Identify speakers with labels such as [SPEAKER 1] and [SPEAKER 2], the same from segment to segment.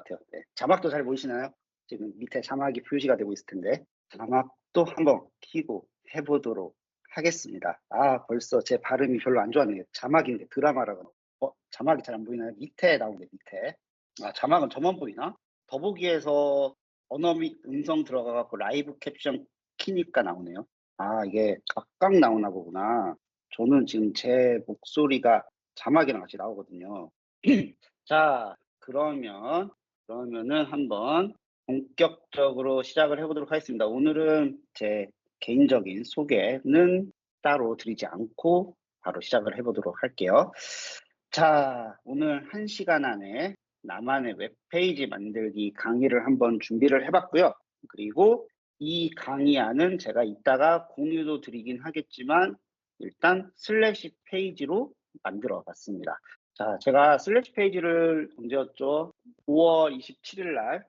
[SPEAKER 1] 같아요. 네. 자막도 잘 보이시나요? 지금 밑에 자막이 표시가 되고 있을 텐데 자막도 한번 켜고 해보도록 하겠습니다. 아, 벌써 제 발음이 별로 안 좋았네요. 자막인데 드라마라고. 자막이 잘 안 보이나요? 밑에 나오네, 밑에. 아, 자막은 저만 보이나? 더보기에서 언어 및 음성 들어가 갖고 라이브 캡션 키니까 나오네요. 아, 이게 각각 나오나 보구나. 저는 지금 제 목소리가 자막이랑 같이 나오거든요. 자, 그러면은 한번 본격적으로 시작을 해보도록 하겠습니다. 오늘은 제 개인적인 소개는 따로 드리지 않고 바로 시작을 해보도록 할게요. 자, 오늘 1시간 안에 나만의 웹페이지 만들기 강의를 한번 준비를 해봤고요. 그리고 이 강의안은 제가 이따가 공유도 드리긴 하겠지만 일단 슬래시 페이지로 만들어 봤습니다. 자, 제가 슬래시 페이지를 언제였죠? 5월 27일 날,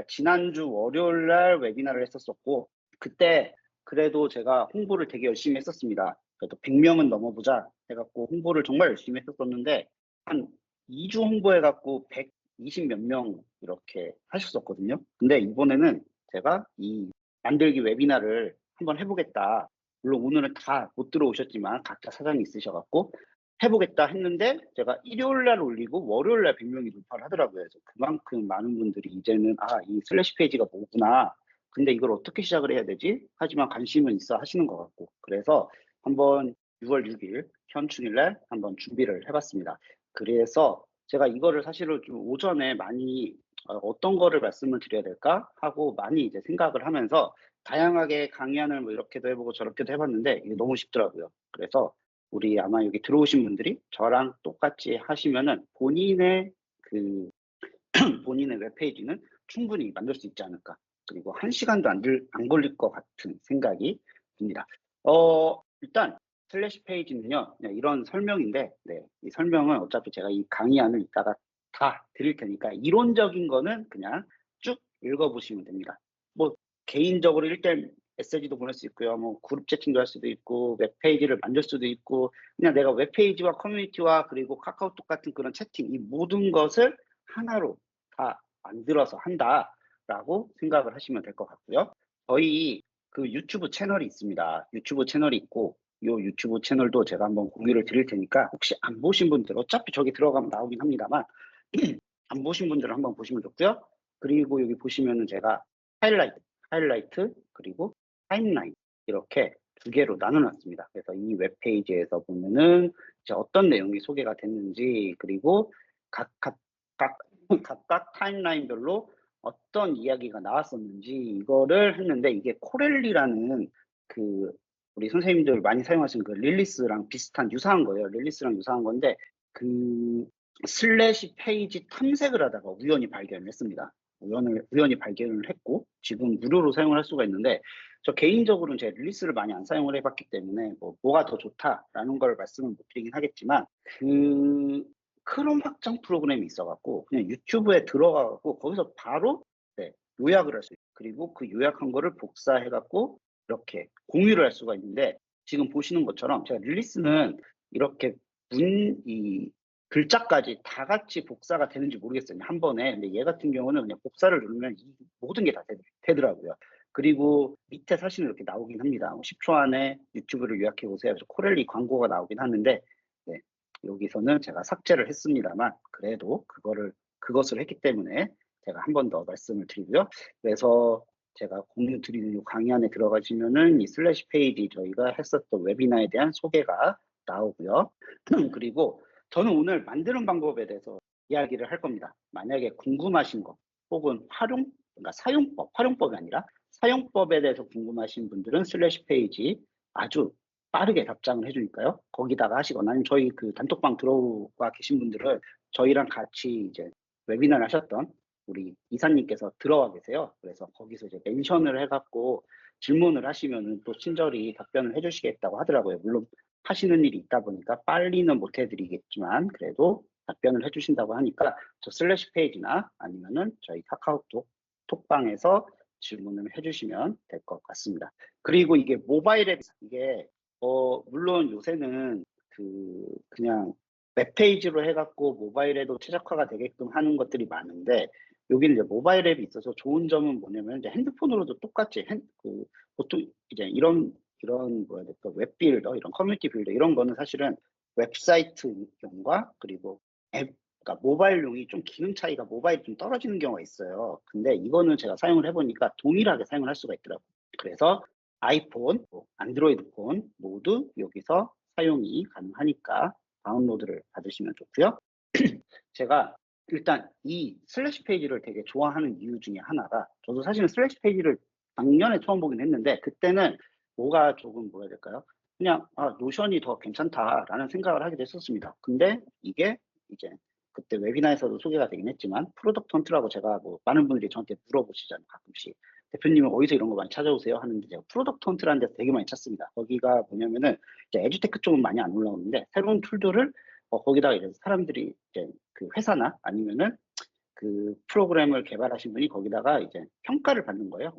[SPEAKER 1] 지난주 월요일 날 웨비나를 했었었고, 그때 그래도 제가 홍보를 되게 열심히 했었습니다. 그래도 100명은 넘어보자 해갖고 홍보를 정말 열심히 했었었는데, 한 2주 홍보해갖고 120 몇 명 이렇게 하셨었거든요. 근데 이번에는 제가 이 만들기 웨비나를 한번 해보겠다. 물론 오늘은 다 못 들어오셨지만 각자 사정이 있으셔갖고 해보겠다 했는데 제가 일요일 날 올리고 월요일 날 100명이 돌파를 하더라고요. 그래서 그만큼 많은 분들이 이제는 이 슬래시 페이지가 뭐구나. 근데 이걸 어떻게 시작을 해야 되지? 하지만 관심은 있어 하시는 것 같고. 그래서 한번 6월 6일 현충일 날 한번 준비를 해봤습니다. 그래서 제가 이거를 사실은 좀 오전에 많이 어떤 거를 말씀을 드려야 될까 하고 많이 이제 생각을 하면서 다양하게 강의안을 뭐 이렇게도 해보고 저렇게도 해봤는데 이게 너무 쉽더라고요. 그래서 우리 아마 여기 들어오신 분들이 저랑 똑같이 하시면은 본인의 그 본인의 웹페이지는 충분히 만들 수 있지 않을까. 그리고 1시간도 안 걸릴 것 같은 생각이 듭니다. 일단 슬래시 페이지는요, 네, 이런 설명인데, 네, 이 설명은 어차피 제가 이 강의안을 이따가 다 드릴 테니까 이론적인 거는 그냥 쭉 읽어보시면 됩니다. 뭐 개인적으로 1대1 메시지도 보낼 수 있고요. 뭐 그룹 채팅도 할 수도 있고 웹페이지를 만들 수도 있고 그냥 내가 웹페이지와 커뮤니티와 그리고 카카오톡 같은 그런 채팅 이 모든 것을 하나로 다 만들어서 한다라고 생각을 하시면 될 것 같고요. 저희 그 유튜브 채널이 있습니다. 유튜브 채널이 있고 이 유튜브 채널도 제가 한번 공유를 드릴 테니까 혹시 안 보신 분들 어차피 저기 들어가면 나오긴 합니다만 안 보신 분들은 한번 보시면 좋고요. 그리고 여기 보시면은 제가 하이라이트 그리고 타임라인 이렇게 두 개로 나눠놨습니다. 그래서 이 웹페이지에서 보면은 이제 어떤 내용이 소개가 됐는지 그리고 각각 타임라인별로 어떤 이야기가 나왔었는지 이거를 했는데 이게 코렐리라는 그 우리 선생님들 많이 사용하시는 그 릴리스랑 비슷한 유사한 거예요. 릴리스랑 유사한 건데 그 슬래시 페이지 탐색을 하다가 우연히 발견을 했습니다. 우연히 발견을 했고 지금 무료로 사용을 할 수가 있는데 저 개인적으로는 제 릴리스를 많이 안 사용을 해봤기 때문에 뭐가 더 좋다라는 걸 말씀을 못 드리긴 하겠지만 그 크롬 확장 프로그램이 있어갖고 그냥 유튜브에 들어가갖고 거기서 바로 네, 요약을 할 수 있어요. 그리고 그 요약한 거를 복사해갖고 이렇게 공유를 할 수가 있는데 지금 보시는 것처럼 제가 릴리스는 이렇게 이 글자까지 다 같이 복사가 되는지 모르겠어요. 한 번에. 근데 얘 같은 경우는 그냥 복사를 누르면 이 모든 게 다 되더라고요. 그리고 밑에 사실 이렇게 나오긴 합니다. 10초 안에 유튜브를 요약해 보세요. 그래서 코렐리 광고가 나오긴 하는데 네, 여기서는 제가 삭제를 했습니다만 그래도 그것을 했기 때문에 제가 한 번 더 말씀을 드리고요. 그래서 제가 공유 드리는 이 강의 안에 들어가시면은 이 슬래시 페이지 저희가 했었던 웨비나에 대한 소개가 나오고요. 그리고 저는 오늘 만드는 방법에 대해서 이야기를 할 겁니다. 만약에 궁금하신 거 혹은 그러니까 활용법이 아니라 사용법에 대해서 궁금하신 분들은 슬래시 페이지 아주 빠르게 답장을 해주니까요. 거기다가 하시거나 아니면 저희 그 단톡방 들어와 계신 분들은 저희랑 같이 이제 웨비나를 하셨던 우리 이사님께서 들어와 계세요. 그래서 거기서 이제 멘션을 해갖고 질문을 하시면은 또 친절히 답변을 해주시겠다고 하더라고요. 물론 하시는 일이 있다 보니까 빨리는 못 해드리겠지만 그래도 답변을 해주신다고 하니까 저 슬래시 페이지나 아니면은 저희 카카오톡 톡방에서 질문을 해주시면 될 것 같습니다. 그리고 이게 모바일 앱 이게 물론 요새는 그냥 웹페이지로 해갖고 모바일에도 최적화가 되게끔 하는 것들이 많은데, 여기는 이제 모바일 앱이 있어서 좋은 점은 뭐냐면, 이제 핸드폰으로도 똑같이, 보통 이제 이런 뭐야 될까, 웹 빌더, 이런 커뮤니티 빌더, 이런 거는 사실은 웹사이트용과 그리고 앱, 그러니까 모바일용이 좀 기능 차이가 모바일이 좀 떨어지는 경우가 있어요. 근데 이거는 제가 사용을 해보니까 동일하게 사용을 할 수가 있더라고요. 그래서 아이폰, 안드로이드 폰 모두 여기서 사용이 가능하니까 다운로드를 받으시면 좋고요. 제가 일단 이 슬래시 페이지를 되게 좋아하는 이유 중에 하나가, 저도 사실은 슬래시 페이지를 작년에 처음 보긴 했는데, 그때는 뭐가 조금 뭐야 될까요? 그냥 노션이 더 괜찮다라는 생각을 하게 됐었습니다. 근데 이게 이제 그때 웨비나에서도 소개가 되긴 했지만, 프로덕트 헌트라고, 제가 뭐 많은 분들이 저한테 물어보시잖아요, 가끔씩. 대표님은 어디서 이런 거 많이 찾아오세요? 하는데, 제가 프로덕트 헌트라는 데서 되게 많이 찾습니다. 거기가 뭐냐면은 이제 에듀테크 쪽은 많이 안 올라오는데, 새로운 툴들을 거기다가 이제 사람들이 이제 그 회사나 아니면은 그 프로그램을 개발하신 분이 거기다가 이제 평가를 받는 거예요.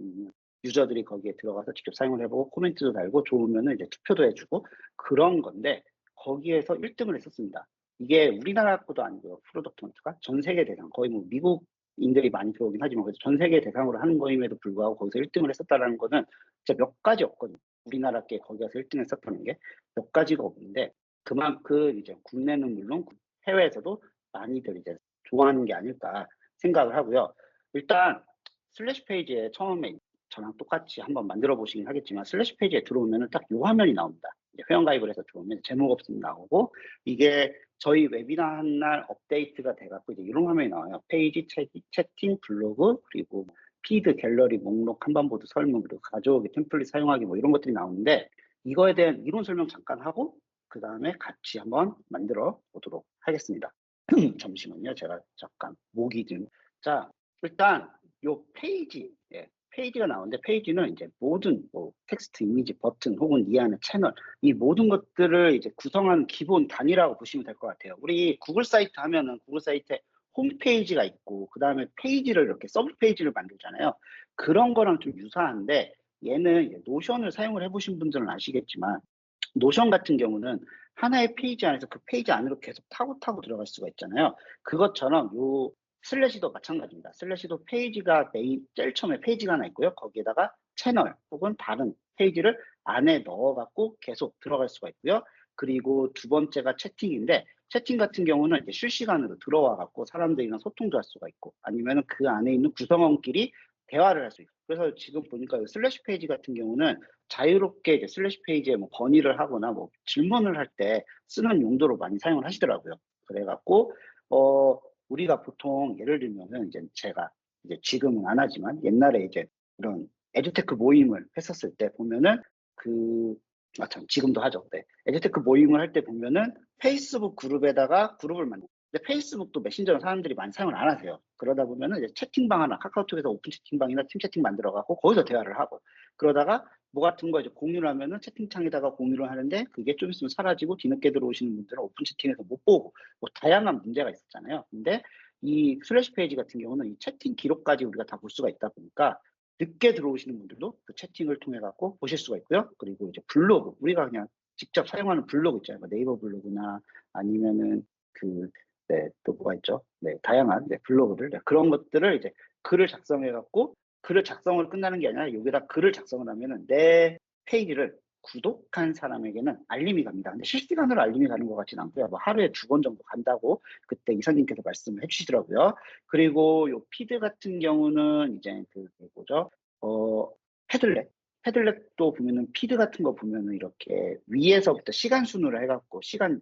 [SPEAKER 1] 유저들이 거기에 들어가서 직접 사용을 해보고 코멘트도 달고 좋으면은 이제 투표도 해주고 그런 건데, 거기에서 1등을 했었습니다. 이게 우리나라 것도 아니고요. 프로덕트 헌트가 전 세계 대상, 거의 뭐 미국인들이 많이 들어오긴 하지만 그래서 전 세계 대상으로 하는 거임에도 불구하고 거기서 1등을 했었다라는 거는 진짜 몇 가지 없거든요. 우리나라 게 거기 가서 1등 했었다는 게 몇 가지가 없는데, 그만큼 이제 국내는 물론 해외에서도 많이들 이제 좋아하는 게 아닐까 생각을 하고요. 일단 슬래시 페이지에 처음에 저랑 똑같이 한번 만들어 보시긴 하겠지만, 슬래시 페이지에 들어오면은 딱 요 화면이 나옵니다. 이제 회원가입을 해서 들어오면 제목 없으면 나오고, 이게 저희 웨비나 한 날 업데이트가 돼갖고 이제 이런 화면이 나와요. 페이지, 채팅, 블로그, 그리고 피드, 갤러리, 목록, kanban 보드 설명, 그리고 가져오기, 템플릿 사용하기, 뭐 이런 것들이 나오는데, 이거에 대한 이론 설명 잠깐 하고 그 다음에 같이 한번 만들어 보도록 하겠습니다. 잠시만요. 제가 잠깐 목이 좀. 자, 일단 요 페이지, 페이지가 나오는데, 페이지는 이제 모든 뭐 텍스트, 이미지, 버튼 혹은 이 안에 채널, 이 모든 것들을 이제 구성하는 기본 단위라고 보시면 될 것 같아요. 우리 구글 사이트 하면은 구글 사이트에 홈페이지가 있고 그 다음에 페이지를 이렇게 서브 페이지를 만들잖아요. 그런 거랑 좀 유사한데, 얘는 이제 노션을 사용을 해보신 분들은 아시겠지만, 노션 같은 경우는 하나의 페이지 안에서 그 페이지 안으로 계속 타고 들어갈 수가 있잖아요. 그것처럼 요 슬래시도 마찬가지입니다. 슬래시도 페이지가 제일 처음에 페이지가 하나 있고요. 거기에다가 채널 혹은 다른 페이지를 안에 넣어갖고 계속 들어갈 수가 있고요. 그리고 두 번째가 채팅인데, 채팅 같은 경우는 이제 실시간으로 들어와갖고 사람들이랑 소통도 할 수가 있고, 아니면 그 안에 있는 구성원끼리 대화를 할 수 있고. 그래서 지금 보니까 슬래시 페이지 같은 경우는 자유롭게 이제 슬래시 페이지에 뭐 건의를 하거나 뭐 질문을 할 때 쓰는 용도로 많이 사용을 하시더라고요. 그래갖고 우리가 보통 예를 들면은 이제 제가 이제 지금은 안 하지만 옛날에 이제 이런 에듀테크 모임을 했었을 때 보면은 참 지금도 하죠. 네. 에듀테크 모임을 할 때 보면은 페이스북 그룹에다가 그룹을 만들고, 근데 페이스북도 메신저는 사람들이 많이 사용을 안 하세요. 그러다 보면은 이제 채팅방 하나, 카카오톡에서 오픈 채팅방이나 팀 채팅 만들어갖고 거기서 대화를 하고, 그러다가 뭐 같은 거 이제 공유를 하면은 채팅창에다가 공유를 하는데, 그게 좀 있으면 사라지고 뒤늦게 들어오시는 분들은 오픈 채팅에서 못 보고, 뭐 다양한 문제가 있었잖아요. 근데 이 슬래시 페이지 같은 경우는 이 채팅 기록까지 우리가 다 볼 수가 있다 보니까, 늦게 들어오시는 분들도 그 채팅을 통해 갖고 보실 수가 있고요. 그리고 이제 블로그, 우리가 그냥 직접 사용하는 블로그 있잖아요. 뭐 네이버 블로그나 아니면은 또 뭐가 있죠? 네, 다양한 블로그들, 그런 것들을 이제 글을 작성해 갖고, 글을 작성을 끝나는 게 아니라 여기다 글을 작성을 하면은 내 페이지를 구독한 사람에게는 알림이 갑니다. 근데 실시간으로 알림이 가는 것 같지는 않고요. 뭐 하루에 2번 정도 간다고 그때 이사님께서 말씀을 해주시더라고요. 그리고 요 피드 같은 경우는 이제 뭐죠? 패들렛. 패들렛도 보면은 피드 같은 거 보면은 이렇게 위에서부터 시간 순으로 해갖고 시간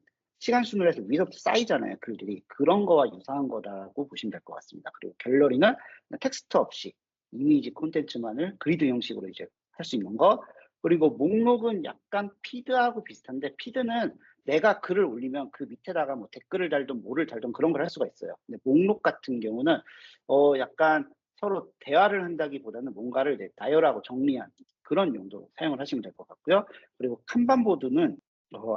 [SPEAKER 1] 순으로 해서 위에서부터 쌓이잖아요. 글들이. 그런 거와 유사한 거라고 보시면 될 것 같습니다. 그리고 갤러리는 텍스트 없이 이미지 콘텐츠만을 그리드 형식으로 이제 할 수 있는 거. 그리고 목록은 약간 피드하고 비슷한데, 피드는 내가 글을 올리면 그 밑에다가 뭐 댓글을 달든 뭐를 달든 그런 걸 할 수가 있어요. 근데 목록 같은 경우는 약간 서로 대화를 한다기보다는 뭔가를 이제 나열하고 정리한 그런 용도로 사용을 하시면 될 것 같고요. 그리고 칸반보드는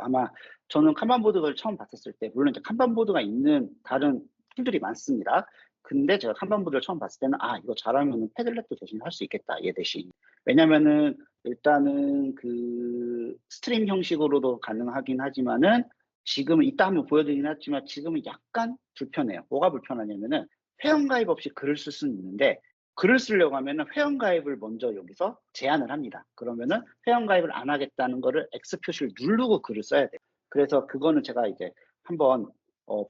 [SPEAKER 1] 아마 저는 칸반보드를 처음 봤었을 때, 물론 이제 칸반보드가 있는 다른 툴들이 많습니다. 근데 제가 칸반보드를 처음 봤을 때는 이거 잘하면 패들렛도 대신 할 수 있겠다, 얘 대신. 왜냐면은 일단은 그 스트림 형식으로도 가능하긴 하지만은 지금은 이따 한번 보여드리긴 하지만 지금은 약간 불편해요. 뭐가 불편하냐면은 회원가입 없이 글을 쓸 수는 있는데 글을 쓰려고 하면은 회원가입을 먼저 여기서 제한을 합니다. 그러면은 회원가입을 안 하겠다는 거를 X 표시를 누르고 글을 써야 돼요. 그래서 그거는 제가 이제 한번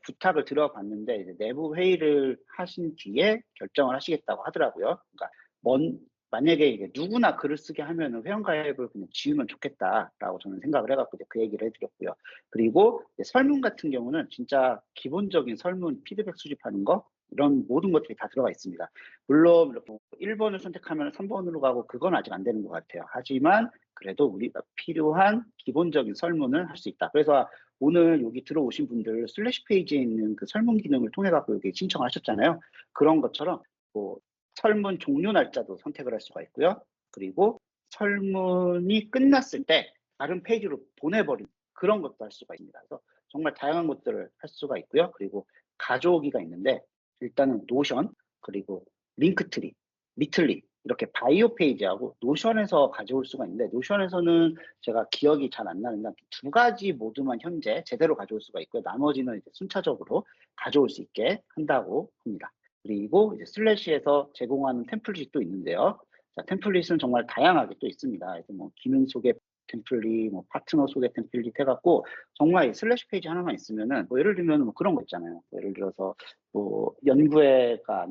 [SPEAKER 1] 부탁을 드려봤는데 이제 내부 회의를 하신 뒤에 결정을 하시겠다고 하더라고요. 그러니까 만약에 이게 누구나 글을 쓰게 하면은 회원가입을 그냥 지우면 좋겠다라고 저는 생각을 해갖고 이제 그 얘기를 해드렸고요. 그리고 설문 같은 경우는 진짜 기본적인 설문 피드백 수집하는 거 이런 모든 것들이 다 들어가 있습니다. 물론 이렇게 1번을 선택하면 3번으로 가고 그건 아직 안 되는 것 같아요. 하지만 그래도 우리가 필요한 기본적인 설문을 할 수 있다. 그래서 오늘 여기 들어오신 분들 슬래시 페이지에 있는 그 설문 기능을 통해 갖고 여기 신청하셨잖아요. 그런 것처럼 뭐 설문 종료 날짜도 선택을 할 수가 있고요. 그리고 설문이 끝났을 때 다른 페이지로 보내버리는 그런 것도 할 수가 있습니다. 그래서 정말 다양한 것들을 할 수가 있고요. 그리고 가져오기가 있는데 일단은 노션, 그리고 링크트리, 미틀리 이렇게 바이오 페이지하고 노션에서 가져올 수가 있는데 노션에서는 제가 기억이 잘 안 나는데 두 가지 모두만 현재 제대로 가져올 수가 있고요. 나머지는 이제 순차적으로 가져올 수 있게 한다고 합니다. 그리고 이제 슬래시에서 제공하는 템플릿이 또 있는데요. 자, 템플릿은 정말 다양하게 또 있습니다. 그래서 뭐 기능 소개 템플릿, 뭐 파트너 소개 템플릿 해갖고 정말 이 슬래시 페이지 하나만 있으면은 뭐 예를 들면 뭐 그런 거 있잖아요. 예를 들어서 뭐 연구회가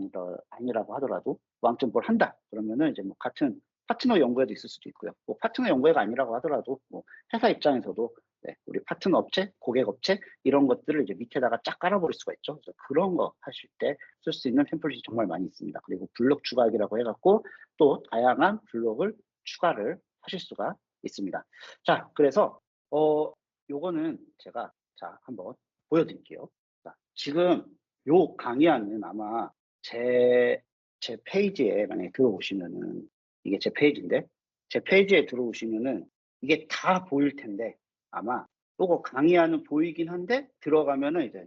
[SPEAKER 1] 아니라고 하더라도 왕점 뭘 한다 그러면은 이제 뭐 같은 파트너 연구회도 있을 수도 있고요. 뭐 파트너 연구회가 아니라고 하더라도 뭐 회사 입장에서도 네, 우리 파트너 업체, 고객 업체 이런 것들을 이제 밑에다가 쫙 깔아버릴 수가 있죠. 그래서 그런 거 하실 때 쓸 수 있는 템플릿이 정말 많이 있습니다. 그리고 블록 추가하기라고 해갖고 또 다양한 블록을 추가를 하실 수가 있습니다. 자, 그래서 요거는 제가 자 한번 보여드릴게요. 자, 지금 요 강의안은 아마 제 페이지에 만약에 들어오시면은 이게 제 페이지인데 제 페이지에 들어오시면은 이게 다 보일 텐데 아마 요거 강의안은 보이긴 한데 들어가면은 이제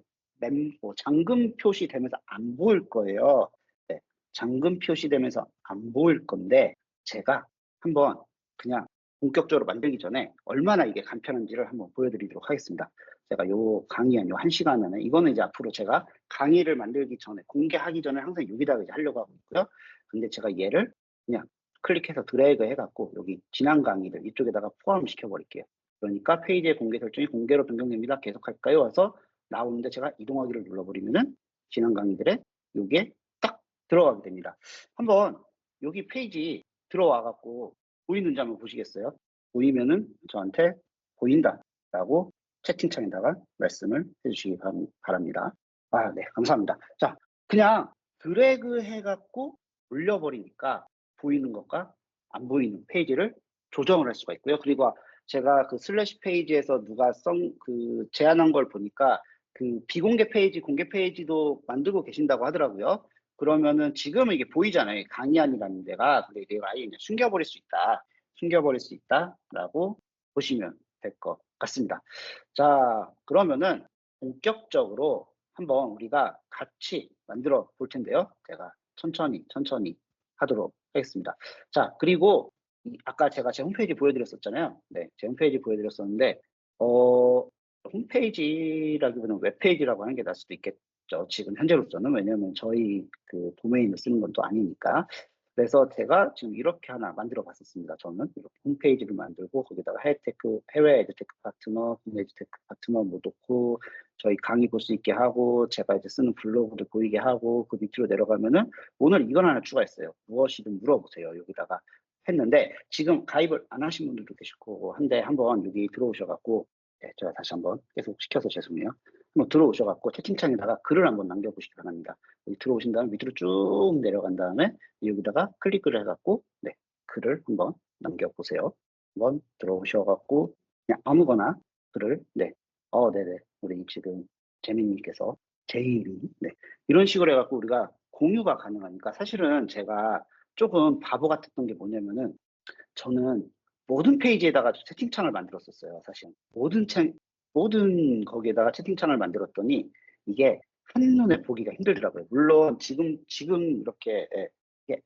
[SPEAKER 1] 잠금 표시되면서 안 보일 거예요. 네, 잠금 표시되면서 안 보일 건데 제가 한번 그냥 본격적으로 만들기 전에 얼마나 이게 간편한지를 한번 보여드리도록 하겠습니다. 제가 요 강의한 요 1시간 안에 이거는 이제 앞으로 제가 강의를 만들기 전에 공개하기 전에 항상 여기다가 이제 하려고 하고 있고요. 근데 제가 얘를 그냥 클릭해서 드래그 해갖고 여기 지난 강의들 이쪽에다가 포함시켜 버릴게요. 그러니까 페이지의 공개 설정이 공개로 변경됩니다. 계속할까요? 와서 나오는데 제가 이동하기를 눌러버리면은 지난 강의들에 여기에 딱 들어가게 됩니다. 한번 여기 페이지 들어와갖고 보이는지 한번 보시겠어요? 보이면은 저한테 보인다라고 채팅창에다가 말씀을 해주시기 바랍니다. 아, 네, 감사합니다. 자, 그냥 드래그 해갖고 올려버리니까 보이는 것과 안 보이는 페이지를 조정을 할 수가 있고요. 그리고 제가 그 슬래시 페이지에서 누가 제안한 걸 보니까 그 비공개 페이지, 공개 페이지도 만들고 계신다고 하더라고요. 그러면은 지금은 이게 보이잖아요. 강의안이라는 데가. 근데 이게 아예 그냥 숨겨버릴 수 있다라고 보시면 될 것 같습니다. 자, 그러면은 본격적으로 한번 우리가 같이 만들어 볼 텐데요. 제가 천천히 하도록 하겠습니다. 자, 그리고 아까 제가 제 홈페이지 보여드렸었잖아요. 네, 제 홈페이지 보여드렸었는데 홈페이지라기보다는 웹페이지라고 하는 게 나을 수도 있겠죠. 지금 현재로서는. 왜냐하면 저희 그 도메인을 쓰는 건 또 아니니까. 그래서 제가 지금 이렇게 하나 만들어 봤었습니다. 저는 이렇게 홈페이지를 만들고 거기다가 해외 에듀테크 파트너, 국내 에듀테크 파트너 뭐 놓고 저희 강의 볼 수 있게 하고 제가 이제 쓰는 블로그도 보이게 하고 그 밑으로 내려가면은 오늘 이건 하나 추가했어요. 무엇이든 물어보세요. 여기다가 했는데 지금 가입을 안 하신 분들도 계실 거고 한데 한번 여기 들어오셔갖고 네, 제가 다시 한번 계속 시켜서 죄송해요. 한번 들어오셔갖고 채팅창에다가 글을 한번 남겨보시기 바랍니다. 여기 들어오신 다음에 밑으로 쭉 내려간 다음에 여기다가 클릭을 해갖고 네, 글을 한번 남겨보세요. 한번 들어오셔갖고 그냥 아무거나 글을 네네 우리 지금 재민님께서 제이미 네 이런 식으로 해갖고 우리가 공유가 가능하니까 사실은 제가 조금 바보 같았던 게 뭐냐면은 저는 모든 페이지에다가 채팅창을 만들었었어요. 사실 모든 거기에다가 채팅창을 만들었더니 이게 한눈에 보기가 힘들더라고요. 물론 지금 이렇게 이게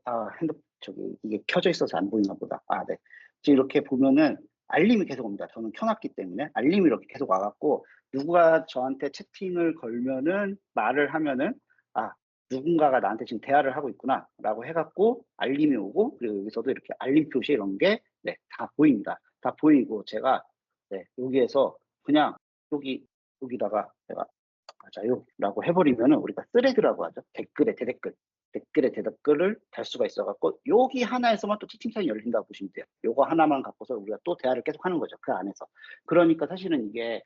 [SPEAKER 1] 이게 켜져 있어서 안 보이나 보다. 네. 지금 이렇게 보면은 알림이 계속 옵니다. 저는 켜놨기 때문에 알림이 이렇게 계속 와갖고 누가 저한테 채팅을 걸면은 말을 하면은 '아 누군가가 나한테 지금 대화를 하고 있구나.'라고 해 갖고 알림이 오고 그리고 여기서도 이렇게 알림 표시 이런 게 네 다 보입니다. 다 보이고 제가 네 여기에서 그냥 여기다가 제가 "맞아요."라고 해 버리면은 우리가 스레드라고 하죠. 댓글에 대댓글, 댓글에 대댓글을 달 수가 있어 갖고 여기 하나에서만 또 채팅창이 열린다고 보시면 돼요. 요거 하나만 갖고서 우리가 또 대화를 계속하는 거죠, 그 안에서. 그러니까 사실은 이게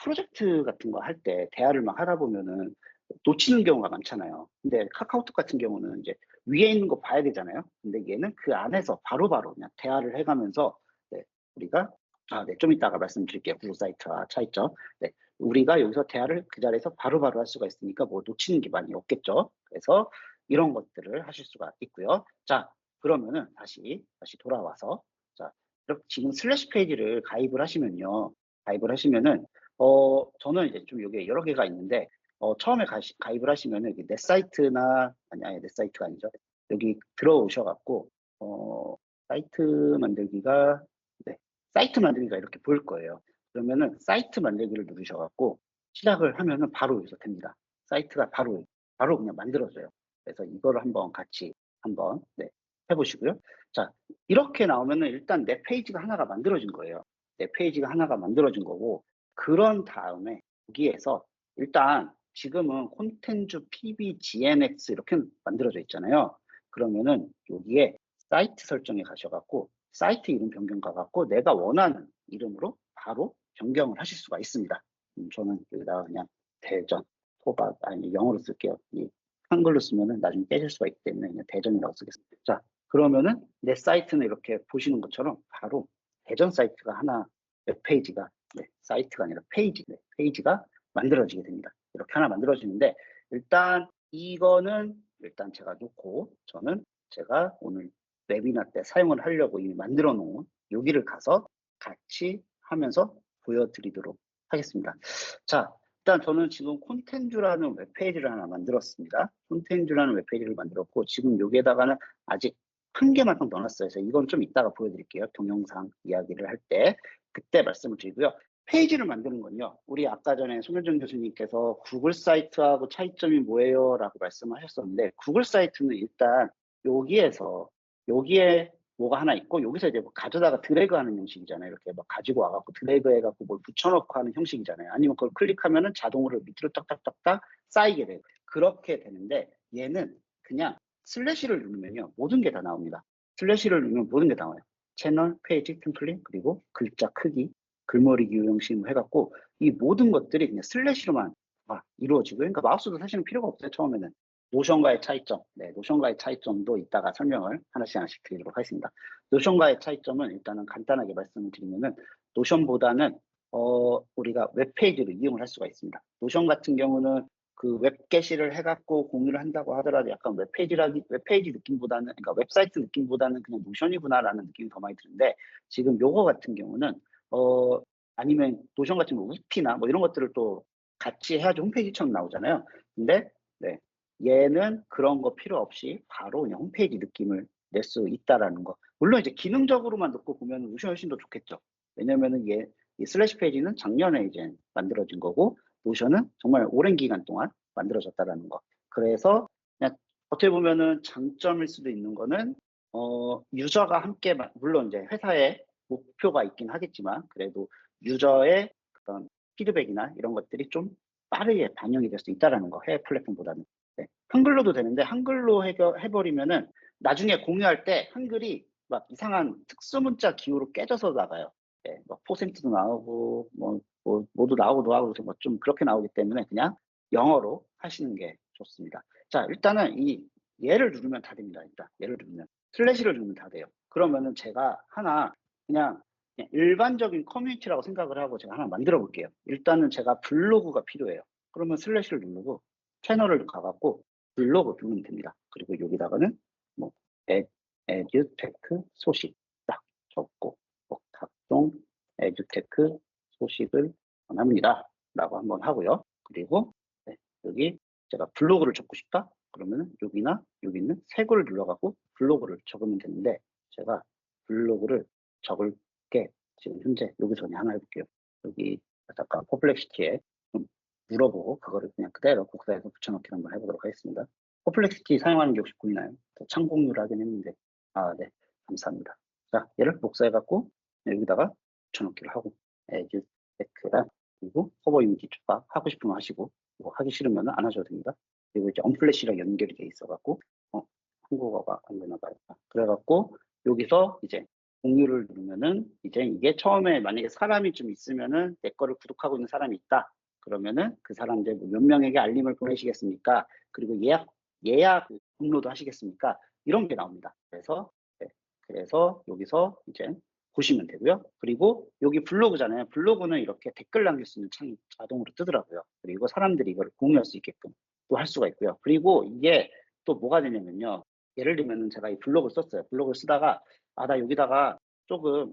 [SPEAKER 1] 프로젝트 같은 거 할 때 대화를 막 하다 보면은 놓치는 경우가 많잖아요. 근데 카카오톡 같은 경우는 이제 위에 있는 거 봐야 되잖아요. 근데 얘는 그 안에서 바로바로 그냥 대화를 해 가면서 네 우리가 네 좀 이따가 말씀드릴게요, 구글 사이트와 차이점. 네. 우리가 여기서 대화를 그 자리에서 바로바로 할 수가 있으니까 뭐 놓치는 게 많이 없겠죠. 그래서 이런 것들을 하실 수가 있고요. 자, 그러면은 다시 돌아와서 자, 이렇게 지금 슬래시 페이지를 가입을 하시면은 저는 이제 좀 요게 여러 개가 있는데 처음에 가입을 하시면은 이게 내 사이트나 아니 내 사이트가 아니죠. 여기 들어오셔 갖고 사이트 만들기가 네, 사이트 만들기가 이렇게 보일 거예요. 그러면은 사이트 만들기를 누르셔 갖고 시작을 하면은 바로 여기서 됩니다. 사이트가 바로 그냥 만들어져요. 그래서 이거를 한번 같이 한번 네 해 보시고요. 자 이렇게 나오면은 일단 내 페이지가 하나가 만들어진 거예요. 내 페이지가 하나가 만들어진 거고 그런 다음에 여기에서 일단 지금은 콘텐츠 PBGNX 이렇게 만들어져 있잖아요. 그러면은 여기에 사이트 설정에 가셔 갖고 사이트 이름 변경 가 갖고 내가 원하는 이름으로 바로 변경을 하실 수가 있습니다. 저는 여기다가 그냥 대전, 토박 아니 영어로 쓸게요. 이 한글로 쓰면은 나중에 깨질 수가 있기 때문에 그냥 대전이라고 쓰겠습니다. 자, 그러면은 내 사이트는 이렇게 보시는 것처럼 바로 대전 사이트가 하나 웹페이지가 사이트가 아니라 페이지가 만들어지게 됩니다. 이렇게 하나 만들어지는데 일단 이거는 일단 제가 놓고 저는 제가 오늘 웨비나 때 사용을 하려고 이미 만들어 놓은 여기를 가서 같이 하면서 보여드리도록 하겠습니다. 자, 일단 저는 지금 콘텐츠라는 웹페이지를 하나 만들었습니다. 콘텐츠라는 웹페이지를 만들었고 지금 여기에다가는 아직 한 개만 더 넣어놨어요. 그래서 이건 좀 이따가 보여드릴게요. 동영상 이야기를 할 때 그때 말씀을 드리고요. 페이지를 만드는 건요. 우리 아까 전에 송현정 교수님께서 구글 사이트하고 차이점이 뭐예요? 라고 말씀을 하셨었는데 구글 사이트는 일단 여기에 뭐가 하나 있고 여기서 이제 뭐 가져다가 드래그하는 형식이잖아요. 이렇게 막 가지고 와갖고 드래그 해갖고 뭘 붙여넣고 하는 형식이잖아요. 아니면 그걸 클릭하면은 자동으로 밑으로 딱딱딱딱 쌓이게 돼요. 그렇게 되는데 얘는 그냥 슬래시를 누르면요 모든 게 다 나옵니다. 슬래시를 누르면 모든 게 나와요. 채널, 페이지, 템플릿 그리고 글자 크기, 글머리 기호형식 해갖고 이 모든 것들이 그냥 슬래시로만 이루어지고요. 그러니까 마우스도 사실은 필요가 없어요. 처음에는. 노션과의 차이점, 노션과의 차이점도 이따가 설명을 하나씩 드리도록 하겠습니다. 노션과의 차이점은 일단은 간단하게 말씀을 드리면은 노션보다는 우리가 웹페이지를 이용을 할 수가 있습니다. 노션 같은 경우는 그 웹 게시를 해갖고 공유를 한다고 하더라도 약간 웹페이지 느낌보다는, 그러니까 웹사이트 느낌보다는 그냥 노션이구나라는 느낌이 더 많이 드는데, 지금 요거 같은 경우는, 아니면 노션 같은 경우 위피나 뭐 이런 것들을 또 같이 해야지 홈페이지처럼 나오잖아요. 근데, 네. 얘는 그런 거 필요 없이 바로 그냥 홈페이지 느낌을 낼 수 있다라는 거. 물론 이제 기능적으로만 놓고 보면 노션이 훨씬 더 좋겠죠. 왜냐면은 이 슬래시 페이지는 작년에 이제 만들어진 거고, 노션은 정말 오랜 기간 동안 만들어졌다라는 거. 그래서 그냥 어떻게 보면은 장점일 수도 있는 거는 유저가 함께 물론 이제 회사의 목표가 있긴 하겠지만 그래도 유저의 그런 피드백이나 이런 것들이 좀 빠르게 반영이 될 수 있다라는 거. 해외 플랫폼보다는. 네. 한글로도 되는데 한글로 해버리면은 나중에 공유할 때 한글이 막 이상한 특수문자 기호로 깨져서 나가요. 네, 뭐 퍼센트도 나오고 뭐도 나오고 뭐 좀 그렇게 나오기 때문에 그냥 영어로 하시는 게 좋습니다. 자, 일단은 얘를 누르면 다 됩니다. 일단 얘를 누르면 슬래시를 누르면 다 돼요. 그러면은 제가 하나 그냥 일반적인 커뮤니티라고 생각을 하고 제가 하나 만들어 볼게요. 일단은 제가 블로그가 필요해요. 그러면 슬래시를 누르고 채널을 가갖고 블로그 누르면 됩니다. 그리고 여기다가는 뭐 에듀테크 소식 딱 적고 뭐 각종 에듀테크 소식을 원합니다. 라고 한번 하고요. 그리고 여기 제가 블로그를 적고 싶다? 그러면은 여기나 여기 있는 새 거를 눌러갖고 블로그를 적으면 되는데 제가 블로그를 적을 게 지금 현재 여기서 그냥 하나 해볼게요. 여기 잠깐 퍼플렉시티에 좀 물어보고 그거를 그냥 그대로 복사해서 붙여넣기 한번 해보도록 하겠습니다. 퍼플렉시티 사용하는 게 혹시 보이나요? 참 공유를 하긴 했는데 네, 감사합니다. 자, 얘를 복사해갖고 여기다가 붙여넣기를 하고 에즈 백랑 그리고 커버 이미지 추가 하고 싶으면 하시고 뭐 하기 싫으면 안 하셔도 됩니다. 그리고 이제 언플래시랑 연결이 돼 있어갖고 한국어가 안 되나 봐요. 그래갖고 여기서 이제 공유를 누르면은 이제 이게 처음에 만약에 사람이 좀 있으면은 내 거를 구독하고 있는 사람이 있다. 그러면은 그 사람들 몇 명에게 알림을 보내시겠습니까? 그리고 예약 업로드 하시겠습니까? 이런 게 나옵니다. 그래서 여기서 이제 보시면 되고요. 그리고 여기 블로그잖아요. 블로그는 이렇게 댓글 남길 수 있는 창이 자동으로 뜨더라고요. 그리고 사람들이 이걸 공유할 수 있게끔 또 할 수가 있고요. 그리고 이게 또 뭐가 되냐면요. 예를 들면 제가 이 블로그를 썼어요. 블로그를 쓰다가 나 여기다가 조금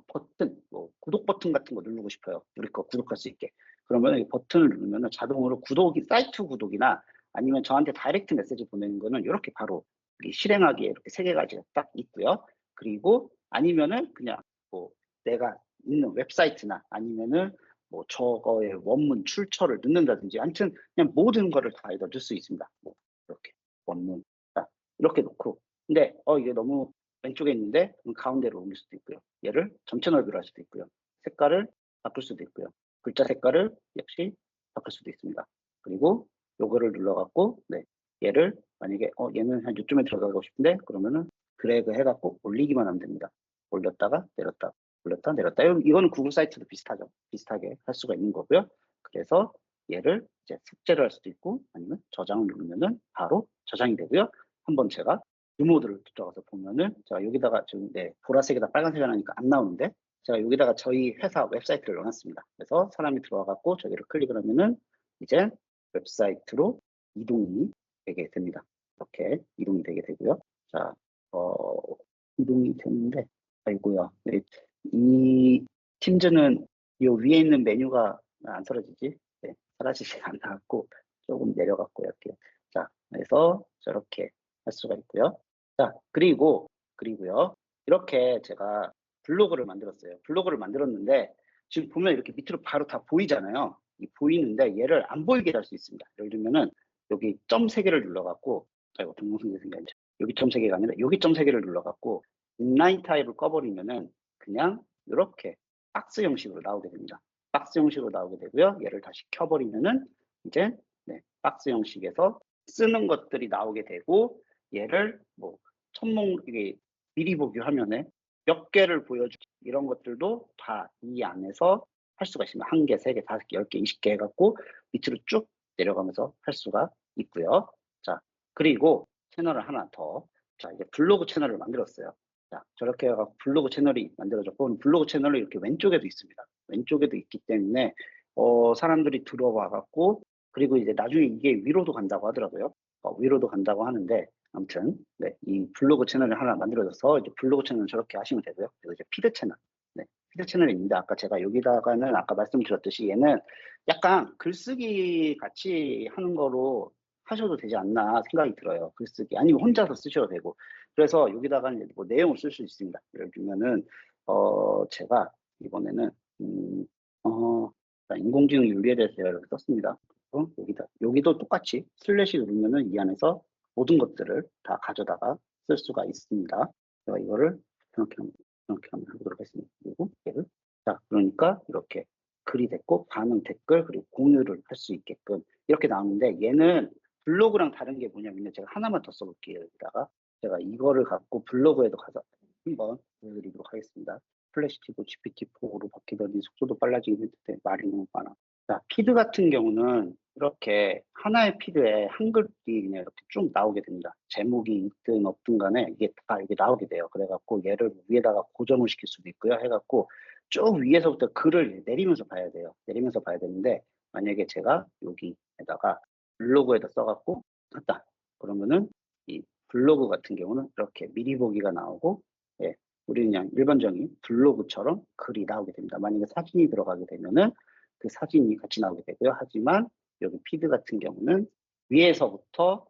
[SPEAKER 1] 버튼, 뭐 구독 버튼 같은 거 누르고 싶어요. 우리 거 구독할 수 있게. 그러면 이 버튼을 누르면 자동으로 사이트 구독이나 아니면 저한테 다이렉트 메시지 보내는 거는 이렇게 바로 실행하기에 이렇게 세 가지가 딱 있고요. 그리고 아니면은 그냥 뭐 내가 있는 웹사이트나 아니면은 뭐 저거의 원문 출처를 넣는다든지 아무튼 그냥 모든 거를 다 넣을 수 있습니다. 뭐 이렇게 원문 이렇게 놓고 근데 이게 너무 왼쪽에 있는데 가운데로 옮길 수도 있고요. 얘를 전체 넓이로 할 수도 있고요. 색깔을 바꿀 수도 있고요. 글자 색깔을 역시 바꿀 수도 있습니다. 그리고 요거를 눌러갖고 얘를 만약에 얘는 한 요쯤에 들어가고 싶은데 그러면은 드래그 해갖고 올리기만 하면 됩니다. 올렸다가 내렸다 올렸다 내렸다 이거는 구글 사이트도 비슷하죠. 비슷하게 할 수가 있는 거고요. 그래서 얘를 이제 삭제를 할 수도 있고 아니면 저장을 누르면은 바로 저장이 되고요. 한번 제가 유모드를 들어가서 보면은 제가 여기다가 지금 보라색에다 빨간색이 하니까 안 나오는데 제가 여기다가 저희 회사 웹사이트를 넣어놨습니다. 그래서 사람이 들어와갖고 저기를 클릭을 하면은 이제 웹사이트로 이동이 되게 됩니다. 이렇게 이동이 되게 되고요. 자, 이동이 되는데 아이고야. 이 팀즈는 이 위에 있는 메뉴가 안 사라지지? 네, 사라지지 않았고 조금 내려갔고 이렇게. 자, 그래서 저렇게 할 수가 있고요. 자, 그리고요. 이렇게 제가 블로그를 만들었어요. 블로그를 만들었는데 지금 보면 이렇게 밑으로 바로 다 보이잖아요. 이 보이는데 얘를 안 보이게 할 수 있습니다. 예를 들면은 여기 점 3개를 눌러갖고 동영상이 생겼죠. 여기 점 3개가 아니라 여기 점 3개를 눌러갖고 인라인 타입을 꺼버리면은 그냥 이렇게 박스 형식으로 나오게 됩니다. 박스 형식으로 나오게 되고요. 얘를 다시 켜버리면은 이제 박스 형식에서 쓰는 것들이 나오게 되고 얘를 뭐 이게 미리 보기 화면에 몇 개를 보여주기 이런 것들도 다 이 안에서 할 수가 있습니다. 1개, 3개, 5개, 10개, 20개 해갖고 밑으로 쭉 내려가면서 할 수가 있고요. 자, 그리고 채널을 하나 더. 자, 이제 블로그 채널을 만들었어요. 자, 저렇게 해갖고 블로그 채널이 만들어졌고 블로그 채널이 이렇게 왼쪽에도 있습니다. 왼쪽에도 있기 때문에 사람들이 들어와갖고 그리고 이제 나중에 이게 위로도 간다고 하더라고요. 위로도 간다고 하는데 아무튼 이 블로그 채널을 하나 만들어져서 이제 블로그 채널 저렇게 하시면 되고요. 그리고 이제 피드 채널. 피드 채널이 있는데 아까 제가 여기다가는 아까 말씀드렸듯이 얘는 약간 글쓰기 같이 하는 거로 하셔도 되지 않나 생각이 들어요. 글쓰기 아니면 혼자서 쓰셔도 되고 그래서 여기다가 뭐 내용을 쓸 수 있습니다. 예를 들면은 제가 이번에는 인공지능 윤리에 대해서 이렇게 썼습니다. 여기도 똑같이 슬래시 누르면은 이 안에서 모든 것들을 다 가져다가 쓸 수가 있습니다. 제가 이거를 이렇게 한번 해보도록 하겠습니다. 그리고 얘를 그러니까 이렇게 글이 됐고 반응 댓글 그리고 공유를 할 수 있게끔 이렇게 나오는데 얘는 블로그랑 다른 게 뭐냐면요. 제가 하나만 더 써볼게요. 여기다가 제가 이거를 갖고 블로그에도 가서 한번 보여드리도록 하겠습니다. 플래시티브 GPT-4로 바뀌더니 속도도 빨라지긴 했는데 말이 너무 많아. 자, 피드 같은 경우는 이렇게 하나의 피드에 한글이 그냥 이렇게 쭉 나오게 됩니다. 제목이 있든 없든 간에 이게 다 이게 나오게 돼요. 그래갖고 얘를 위에다가 고정을 시킬 수도 있고요. 해갖고 쭉 위에서부터 글을 내리면서 봐야 돼요. 내리면서 봐야 되는데 만약에 제가 여기에다가 블로그에다 써갖고 했다. 그러면은 이 블로그 같은 경우는 이렇게 미리 보기가 나오고 우리는 그냥 일반적인 블로그처럼 글이 나오게 됩니다. 만약에 사진이 들어가게 되면은 그 사진이 같이 나오게 되고요. 하지만 여기 피드 같은 경우는 위에서부터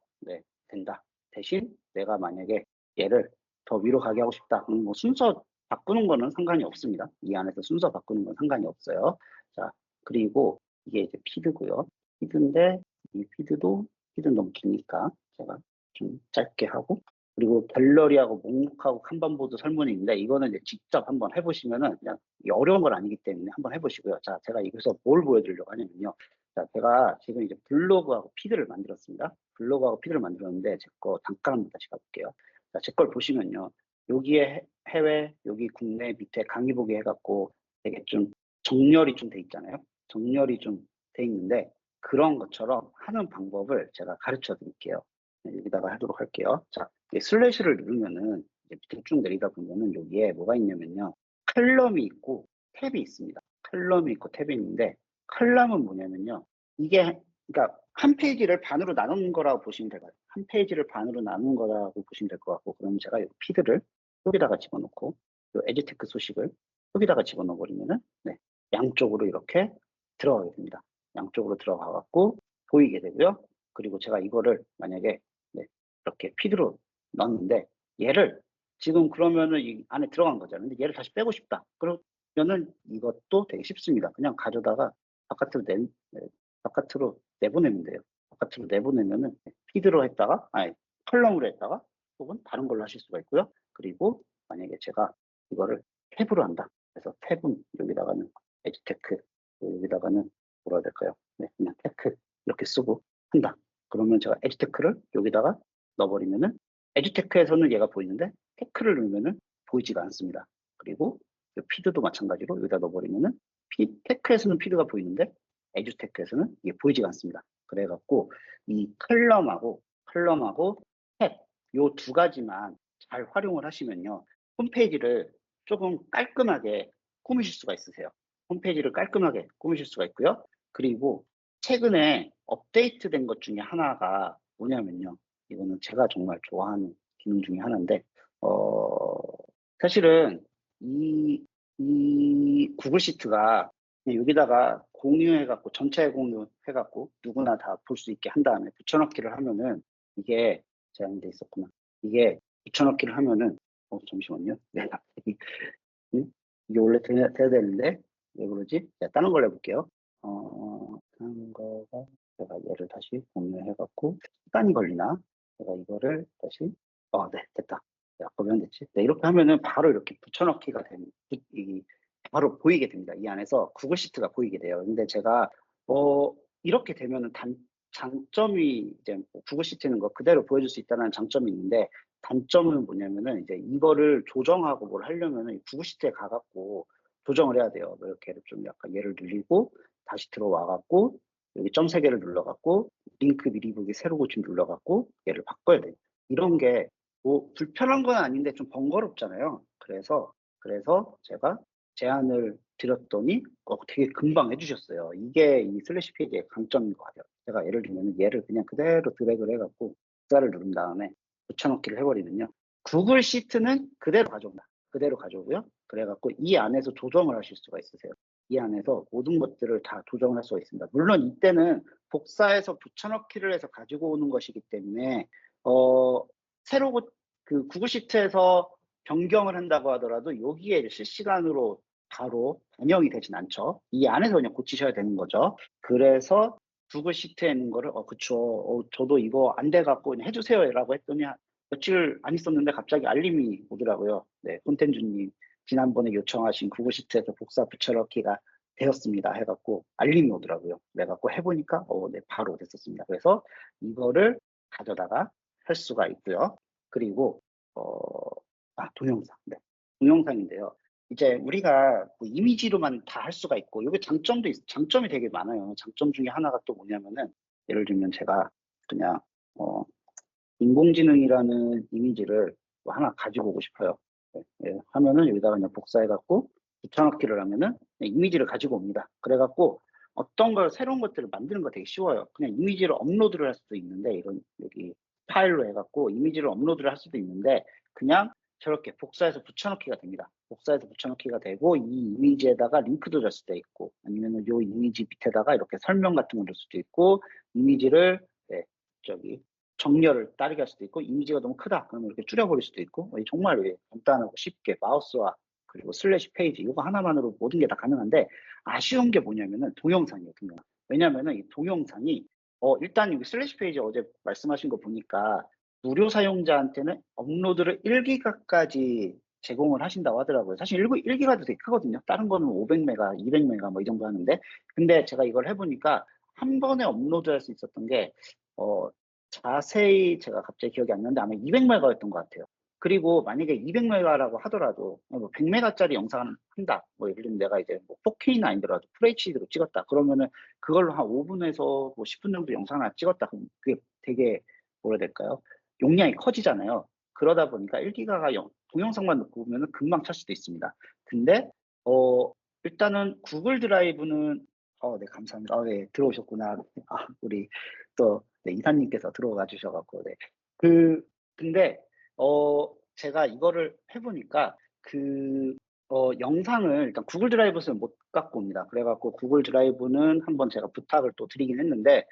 [SPEAKER 1] 된다. 대신 내가 만약에 얘를 더 위로 가게 하고 싶다. 그럼 뭐 순서 바꾸는 거는 상관이 없습니다. 이 안에서 순서 바꾸는 건 상관이 없어요. 자, 그리고 이게 이제 피드고요. 피드인데 이 피드는 너무 기니까 제가 좀 짧게 하고, 그리고 갤러리하고 목록하고 칸반보드 설문인데 이거는 이제 직접 한번 해보시면은 그냥 어려운 건 아니기 때문에 한번 해보시고요. 자, 제가 여기서 뭘 보여드리려고 하냐면요. 자, 제가 지금 이제 블로그하고 피드를 만들었습니다. 블로그하고 피드를 만들었는데 제 거 잠깐 한번 다시 가볼게요. 자, 제 걸 보시면요. 여기에 해외, 여기 국내, 밑에 강의 보기 해갖고 되게 좀 정렬이 좀 돼 있잖아요. 정렬이 좀 돼 있는데 그런 것처럼 하는 방법을 제가 가르쳐 드릴게요. 네, 여기다가 하도록 할게요. 자, 슬래시를 누르면은 이제 밑에 쭉 내리다 보면은 여기에 뭐가 있냐면요. 칼럼이 있고 탭이 있습니다. 칼럼이 있고 탭이 있는데 칼럼은 뭐냐면요. 이게 그러니까 한 페이지를 반으로 나눈 거라고 보시면 될 것 같아요. 한 페이지를 반으로 나눈 거라고 보시면 될 것 같고, 그럼 제가 이 피드를 여기다가 집어넣고 이 에듀테크 소식을 여기다가 집어넣어 버리면은 네, 양쪽으로 이렇게 들어가게 됩니다. 양쪽으로 들어가 갖고 보이게 되고요. 그리고 제가 이거를 만약에 네, 이렇게 피드로 넣었는데 얘를 지금 그러면은 이 안에 들어간 거잖아요. 근데 얘를 다시 빼고 싶다. 그러면은 이것도 되게 쉽습니다. 그냥 가져다가 바깥으로 네, 바깥으로 내보내면 돼요. 바깥으로 내보내면은 피드로 했다가 아니 컬럼으로 했다가 혹은 다른 걸로 하실 수가 있고요. 그리고 만약에 제가 이거를 탭으로 한다. 그래서 탭은 여기다가는 에듀테크, 여기다가는 뭐라 해야 될까요? 네, 그냥 테크 이렇게 쓰고 한다. 그러면 제가 에듀테크를 여기다가 넣어버리면은 에듀테크에서는 얘가 보이는데 테크를 넣으면은 보이지가 않습니다. 그리고 피드도 마찬가지로 여기다 넣어버리면은 테크에서는 피드가 보이는데 에듀테크에서는 이게 보이지가 않습니다. 그래갖고 이 컬럼하고 탭 요 두 가지만 잘 활용을 하시면요. 홈페이지를 조금 깔끔하게 꾸미실 수가 있으세요. 홈페이지를 깔끔하게 꾸미실 수가 있고요. 그리고 최근에 업데이트된 것 중에 하나가 뭐냐면요. 이거는 제가 정말 좋아하는 기능 중에 하나인데, 어, 사실은 이 구글 시트가 그냥 여기다가 공유해갖고, 전체 공유해갖고, 누구나 다 볼 수 있게 한 다음에 붙여넣기를 하면은 이게 제한돼 있었구나. 이게 붙여넣기를 하면은, 잠시만요. 네, 갑자기. 이게 원래 돼야 되는데, 왜 그러지? 자, 다른 걸 해볼게요. 다른 거가, 제가 얘를 다시 공유해갖고, 시간이 걸리나? 제가 이거를 다시, 네, 됐다. 야, 그러면 됐지? 네, 이렇게 하면은 바로 이렇게 붙여넣기가 되는, 바로 보이게 됩니다. 이 안에서 구글 시트가 보이게 돼요. 근데 제가, 이렇게 되면은 장점이 이제 구글 시트는 거 그대로 보여줄 수 있다는 장점이 있는데, 단점은 뭐냐면은 이제 이거를 조정하고 뭘 하려면은 구글 시트에 가갖고 조정을 해야 돼요. 뭐 이렇게 좀 약간 얘를 늘리고 다시 들어와갖고 여기 점 3개를 눌러갖고 링크 미리 보기 새로 고침 눌러갖고 얘를 바꿔야 돼요. 이런 게 뭐 불편한 건 아닌데 좀 번거롭잖아요. 그래서 제가 제안을 드렸더니 되게 금방 해주셨어요. 이게 이 슬래시 페이지의 강점인 것 같아요. 제가 예를 들면 얘를 그냥 그대로 드래그를 해갖고 숫자를 누른 다음에 붙여넣기를 해버리면요. 구글 시트는 그대로 가져옵니다. 그대로 가져오고요. 그래갖고 이 안에서 조정을 하실 수가 있으세요. 이 안에서 모든 것들을 다 조정을 할 수가 있습니다. 물론 이때는 복사해서 붙여넣기를 해서 가지고 오는 것이기 때문에 새로 그 구글 시트에서 변경을 한다고 하더라도 여기에 실시간으로 바로 반영이 되진 않죠. 이 안에서 그냥 고치셔야 되는 거죠. 그래서 구글 시트에 있는 거를 그쵸. 저도 이거 안 돼갖고 그냥 해주세요라고 했더니 며칠 안 있었는데 갑자기 알림이 오더라고요. 네, 콘텐츠님 지난번에 요청하신 구글 시트에서 복사 붙여넣기가 되었습니다 해갖고 알림이 오더라고요. 그래갖고 해보니까 네, 바로 됐었습니다. 그래서 이거를 가져다가 할 수가 있고요. 그리고 동영상. 네, 동영상인데요. 이제 우리가 뭐 이미지로만 다 할 수가 있고, 여기 장점이 되게 많아요. 장점 중에 하나가 또 뭐냐면은, 예를 들면 제가 그냥, 인공지능이라는 이미지를 뭐 하나 가지고 오고 싶어요. 네, 네, 하면은 여기다가 그냥 복사해갖고, 붙여넣기를 하면은 이미지를 가지고 옵니다. 그래갖고, 어떤 걸, 새로운 것들을 만드는 거 되게 쉬워요. 그냥 이미지를 업로드를 할 수도 있는데, 이런, 여기 파일로 해갖고 이미지를 업로드를 할 수도 있는데, 그냥 저렇게 복사해서 붙여넣기가 됩니다. 복사해서 붙여넣기가 되고 이 이미지에다가 링크도 줄 수도 있고 아니면 이 이미지 밑에다가 이렇게 설명 같은 걸 줄 수도 있고 이미지를 정렬을 따르게 할 수도 있고 이미지가 너무 크다 그러면 이렇게 줄여버릴 수도 있고 정말 간단하고 쉽게 마우스와 그리고 슬래시 페이지 이거 하나만으로 모든 게 다 가능한데 아쉬운 게 뭐냐면은 동영상이에요, 동영상. 왜냐면은 이 동영상이 일단 여기 슬래시 페이지 어제 말씀하신 거 보니까 무료 사용자한테는 업로드를 1기가까지 제공을 하신다고 하더라고요. 사실 1기가도 되게 크거든요. 다른 거는 500메가, 200메가 뭐 이 정도 하는데 근데 제가 이걸 해보니까 한 번에 업로드할 수 있었던 게 자세히 제가 갑자기 기억이 안 나는데 아마 200메가였던 것 같아요. 그리고 만약에 200메가라고 하더라도 뭐 100메가짜리 영상을 한다. 뭐 예를 들면 내가 이제 뭐 4K는 아니더라도 FHD로 찍었다. 그러면은 그걸로 한 5분에서 뭐 10분 정도 영상을 하나 찍었다. 그럼 그게 되게 뭐라 해야 될까요? 용량이 커지잖아요. 그러다 보니까 1기가가 동영상만 놓고 보면은 금방 찰 수도 있습니다. 근데 일단은 구글 드라이브는 네, 감사합니다. 네, 들어오셨구나. 우리 또 네, 이사님께서 들어와 주셔갖고 네. 근데 제가 이거를 해보니까 영상을 일단 구글 드라이브에서는 못 갖고 옵니다. 그래갖고 구글 드라이브는 한번 제가 부탁을 또 드리긴 했는데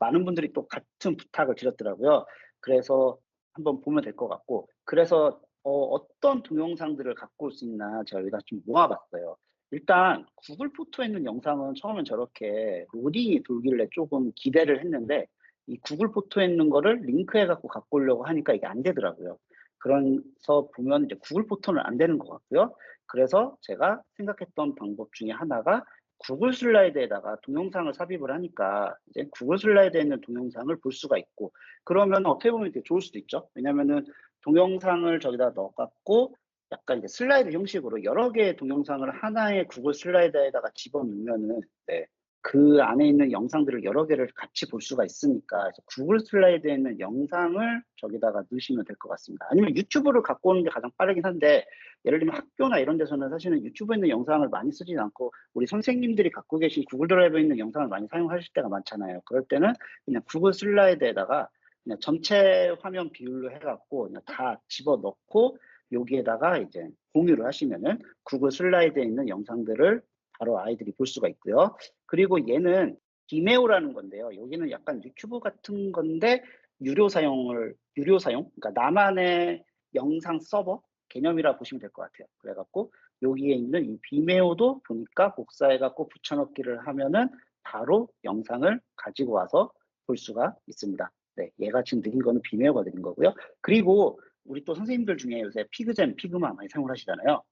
[SPEAKER 1] 많은 분들이 또 같은 부탁을 드렸더라고요. 그래서 한번 보면 될 것 같고 그래서 어떤 동영상들을 갖고 올 수 있나 제가 여기다 좀 모아봤어요. 일단 구글 포토에 있는 영상은 처음엔 저렇게 로딩이 돌길래 조금 기대를 했는데 이 구글 포토에 있는 거를 링크해 갖고 오려고 하니까 이게 안 되더라고요. 그래서 보면 이제 구글 포토는 안 되는 것 같고요. 그래서 제가 생각했던 방법 중에 하나가 구글 슬라이드에다가 동영상을 삽입을 하니까 이제 구글 슬라이드에 있는 동영상을 볼 수가 있고 그러면 어떻게 보면 되게 좋을 수도 있죠. 왜냐면은 동영상을 저기다 넣어갖고 약간 이제 슬라이드 형식으로 여러 개의 동영상을 하나의 구글 슬라이드에다가 집어넣으면은 네, 그 안에 있는 영상들을 여러 개를 같이 볼 수가 있으니까 그래서 구글 슬라이드에 있는 영상을 저기다가 넣으시면 될 것 같습니다. 아니면 유튜브를 갖고 오는 게 가장 빠르긴 한데 예를 들면 학교나 이런 데서는 사실은 유튜브에 있는 영상을 많이 쓰진 않고 우리 선생님들이 갖고 계신 구글 드라이브에 있는 영상을 많이 사용하실 때가 많잖아요. 그럴 때는 그냥 구글 슬라이드에다가 그냥 전체 화면 비율로 해갖고 그냥 다 집어넣고 여기에다가 이제 공유를 하시면은 구글 슬라이드에 있는 영상들을 바로 아이들이 볼 수가 있고요. 그리고 얘는 비메오라는 건데요. 여기는 약간 유튜브 같은 건데 유료 사용, 그러니까 나만의 영상 서버 개념이라 보시면 될 것 같아요. 그래갖고 여기에 있는 이 비메오도 보니까 복사해갖고 붙여넣기를 하면은 바로 영상을 가지고 와서 볼 수가 있습니다. 네, 얘가 지금 느린 거는 비메오가 느린 거고요. 그리고 우리 또 선생님들 중에 요새 피그잼, 피그마 많이 사용을 하시잖아요.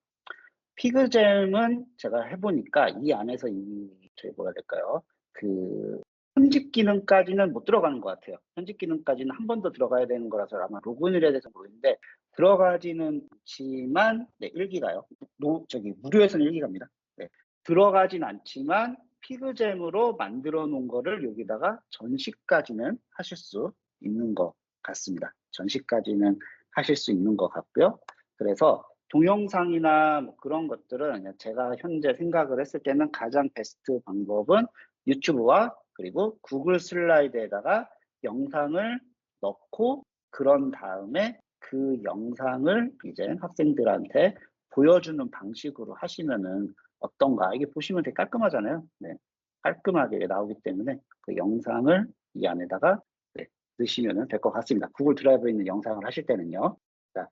[SPEAKER 1] 피그잼은 제가 해보니까 이 안에서 저희 뭐라 해야 될까요? 편집 기능까지는 못 들어가는 것 같아요. 편집 기능까지는 한 번 더 들어가야 되는 거라서 아마 로그인을 해야 돼서 모르겠는데 들어가지는 않지만 네, 1기가요. 무료에서는 1기가입니다. 네, 들어가진 않지만 피그잼으로 만들어 놓은 거를 여기다가 전시까지는 하실 수 있는 것 같습니다. 전시까지는 하실 수 있는 것 같고요. 그래서 동영상이나 뭐 그런 것들은 제가 현재 생각을 했을 때는 가장 베스트 방법은 유튜브와 그리고 구글 슬라이드에다가 영상을 넣고 그런 다음에 그 영상을 이제 학생들한테 보여주는 방식으로 하시면은 어떤가. 이게 보시면 되게 깔끔하잖아요. 네. 깔끔하게 나오기 때문에 그 영상을 이 안에다가 네, 넣으시면 될 것 같습니다. 구글 드라이브에 있는 영상을 하실 때는요. 자,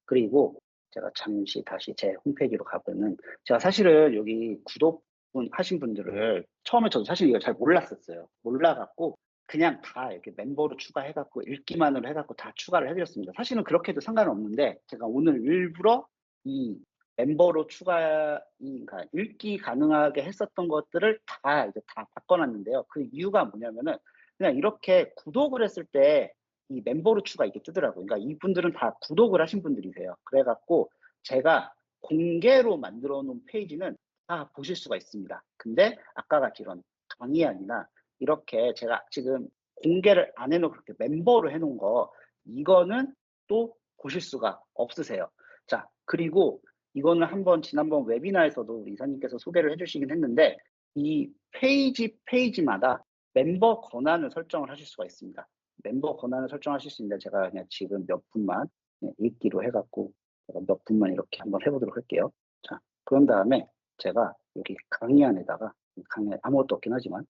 [SPEAKER 1] 그리고 제가 잠시 다시 제 홈페이지로 가보면 제가 사실은 여기 구독 하신 분들을 처음에 저도 사실 이걸 잘 몰랐었어요. 몰라갖고 그냥 다 이렇게 멤버로 추가해갖고 읽기만으로 해갖고 다 추가를 해드렸습니다. 사실은 그렇게 해도 상관은 없는데 제가 오늘 일부러 이 멤버로 그러니까 읽기 가능하게 했었던 것들을 다 이제 다 바꿔놨는데요. 그 이유가 뭐냐면은 그냥 이렇게 구독을 했을 때 이 멤버로 추가 이게 뜨더라고요. 그러니까 이분들은 다 구독을 하신 분들이세요. 그래갖고 제가 공개로 만들어 놓은 페이지는 다 보실 수가 있습니다. 근데 아까 같이 이런 강의안이나 이렇게 제가 지금 공개를 안 해놓고 그렇게 멤버로 해놓은 거 이거는 또 보실 수가 없으세요. 자, 그리고 이거는 한번 지난번 웨비나에서도 우리 이사님께서 소개를 해주시긴 했는데 이 페이지마다 멤버 권한을 설정을 하실 수가 있습니다. 멤버 권한을 설정하실 수 있는데 제가 그냥 지금 몇 분만 읽기로 해갖고 제가 몇 분만 이렇게 한번 해보도록 할게요. 자, 그런 다음에 제가 여기 강의안에다가 강의 아무것도 없긴 하지만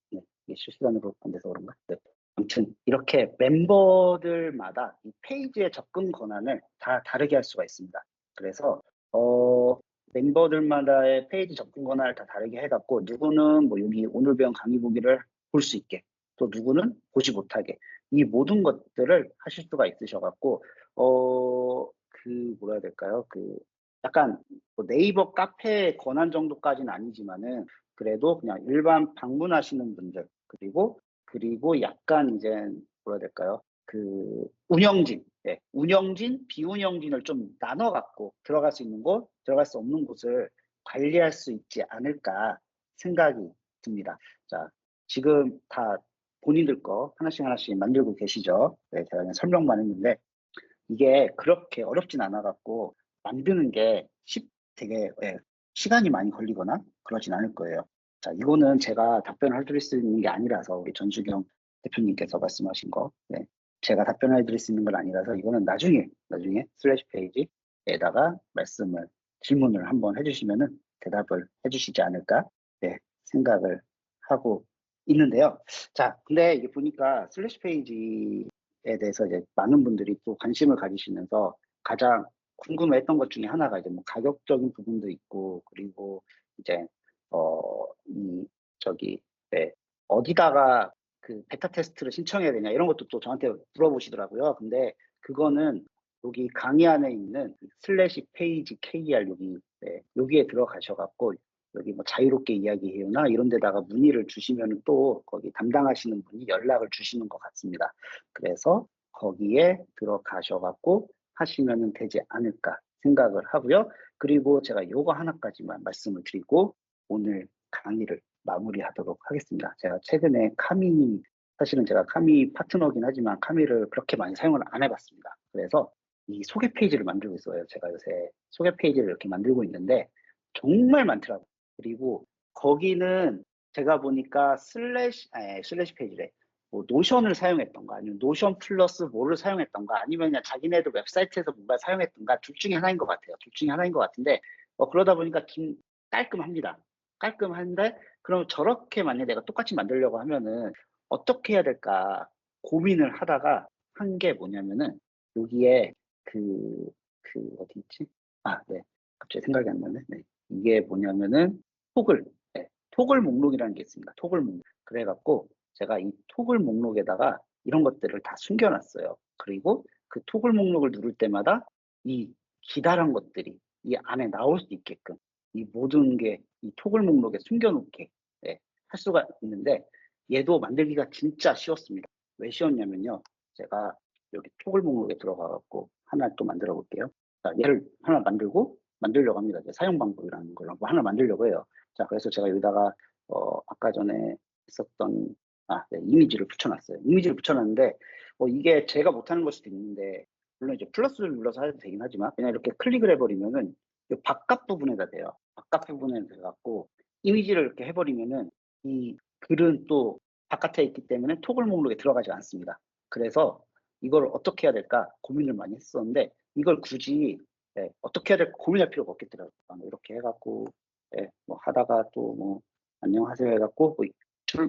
[SPEAKER 1] 네, 이게 실시간으로 안 돼서 그런가? 네. 아무튼 이렇게 멤버들마다 이 페이지의 접근 권한을 다 다르게 할 수가 있습니다. 그래서 멤버들마다의 페이지 접근 권한을 다 다르게 해갖고 누구는 뭐 여기 오늘 배운 강의 보기를 볼 수 있게 또 누구는 보지 못하게 이 모든 것들을 하실 수가 있으셔갖고 그 뭐라 해야 될까요? 그 약간 뭐 네이버 카페 권한 정도까지는 아니지만은 그래도 그냥 일반 방문하시는 분들 그리고 약간 이제 뭐라 해야 될까요? 그 운영진, 운영진, 비운영진을 좀 나눠 갖고 들어갈 수 있는 곳, 들어갈 수 없는 곳을 관리할 수 있지 않을까 생각이 듭니다. 자, 지금 다 본인들 거 하나씩 만들고 계시죠? 네, 제가 그냥 설명만 했는데 이게 그렇게 어렵진 않아 갖고 만드는 게 되게 시간이 많이 걸리거나 그러진 않을 거예요. 자, 이거는 제가 답변을 해드릴 수 있는 게 아니라서 우리 전주경 대표님께서 말씀하신 거, 제가 답변해 드릴 수 있는 건 아니라서 이거는 나중에 슬래시 페이지에다가 질문을 한번 해주시면은 대답을 해주시지 않을까 생각을 하고 있는데요. 자, 근데 이게 보니까 슬래시 페이지에 대해서 이제 많은 분들이 또 관심을 가지시면서 가장 궁금했던 것 중에 하나가 이제 뭐 가격적인 부분도 있고 그리고 이제 이 저기 어디다가 그 베타 테스트를 신청해야 되냐 이런 것도 또 저한테 물어보시더라고요. 근데 그거는 여기 강의 안에 있는 슬래시 페이지 KR 여기에 들어가셔갖고 여기 뭐 자유롭게 이야기해요나 이런 데다가 문의를 주시면 또 거기 담당하시는 분이 연락을 주시는 것 같습니다. 그래서 거기에 들어가셔갖고 하시면 되지 않을까 생각을 하고요. 그리고 제가 요거 하나까지만 말씀을 드리고 오늘 강의를 마무리하도록 하겠습니다. 제가 최근에 사실은 제가 카미 파트너긴 하지만 카미를 그렇게 많이 사용을 안 해봤습니다. 그래서 이 소개 페이지를 만들고 있어요. 제가 요새 소개 페이지를 이렇게 만들고 있는데 정말 많더라고요. 그리고 거기는 제가 보니까 슬래시 페이지래. 뭐 노션을 사용했던가 아니면 노션 플러스 뭐를 사용했던가 아니면 그냥 자기네들 웹사이트에서 뭔가 사용했던가 둘 중에 하나인 것 같아요. 둘 중에 하나인 것 같은데 그러다 보니까 깔끔합니다. 깔끔한데 그럼 저렇게 만약에 내가 똑같이 만들려고 하면은 어떻게 해야 될까 고민을 하다가 한 게 뭐냐면은 여기에 어디 있지? 네. 갑자기 생각이 안 나네. 네. 이게 뭐냐면은 토글 목록이라는 게 있습니다. 토글 목록. 그래갖고 제가 이 토글 목록에다가 이런 것들을 다 숨겨놨어요. 그리고 그 토글 목록을 누를 때마다 이 기다란 것들이 이 안에 나올 수 있게끔 이 모든 게 이 토글 목록에 숨겨놓게 할 수가 있는데 얘도 만들기가 진짜 쉬웠습니다. 왜 쉬웠냐면요. 제가 여기 토글 목록에 들어가갖고 하나 또 만들어 볼게요. 자, 얘를 하나 만들려고 합니다. 사용 방법이라는 걸 하나 만들려고 해요. 자, 그래서 제가 여기다가 아까 전에 있었던 이미지를 붙여놨어요. 이미지를 붙여놨는데 이게 제가 못하는 걸 수도 있는데 물론 이제 플러스를 눌러서 해도 되긴 하지만 그냥 이렇게 클릭을 해버리면은 이 바깥 부분에다 돼요. 바깥 부분에 돼갖고 이미지를 이렇게 해버리면은 이 글은 또 바깥에 있기 때문에 토글 목록에 들어가지 않습니다. 그래서 이걸 어떻게 해야 될까 고민을 많이 했었는데 이걸 굳이 어떻게 해야 될까 고민할 필요가 없겠더라고요. 이렇게 해갖고 뭐 하다가 또 뭐 안녕하세요 해갖고 뭐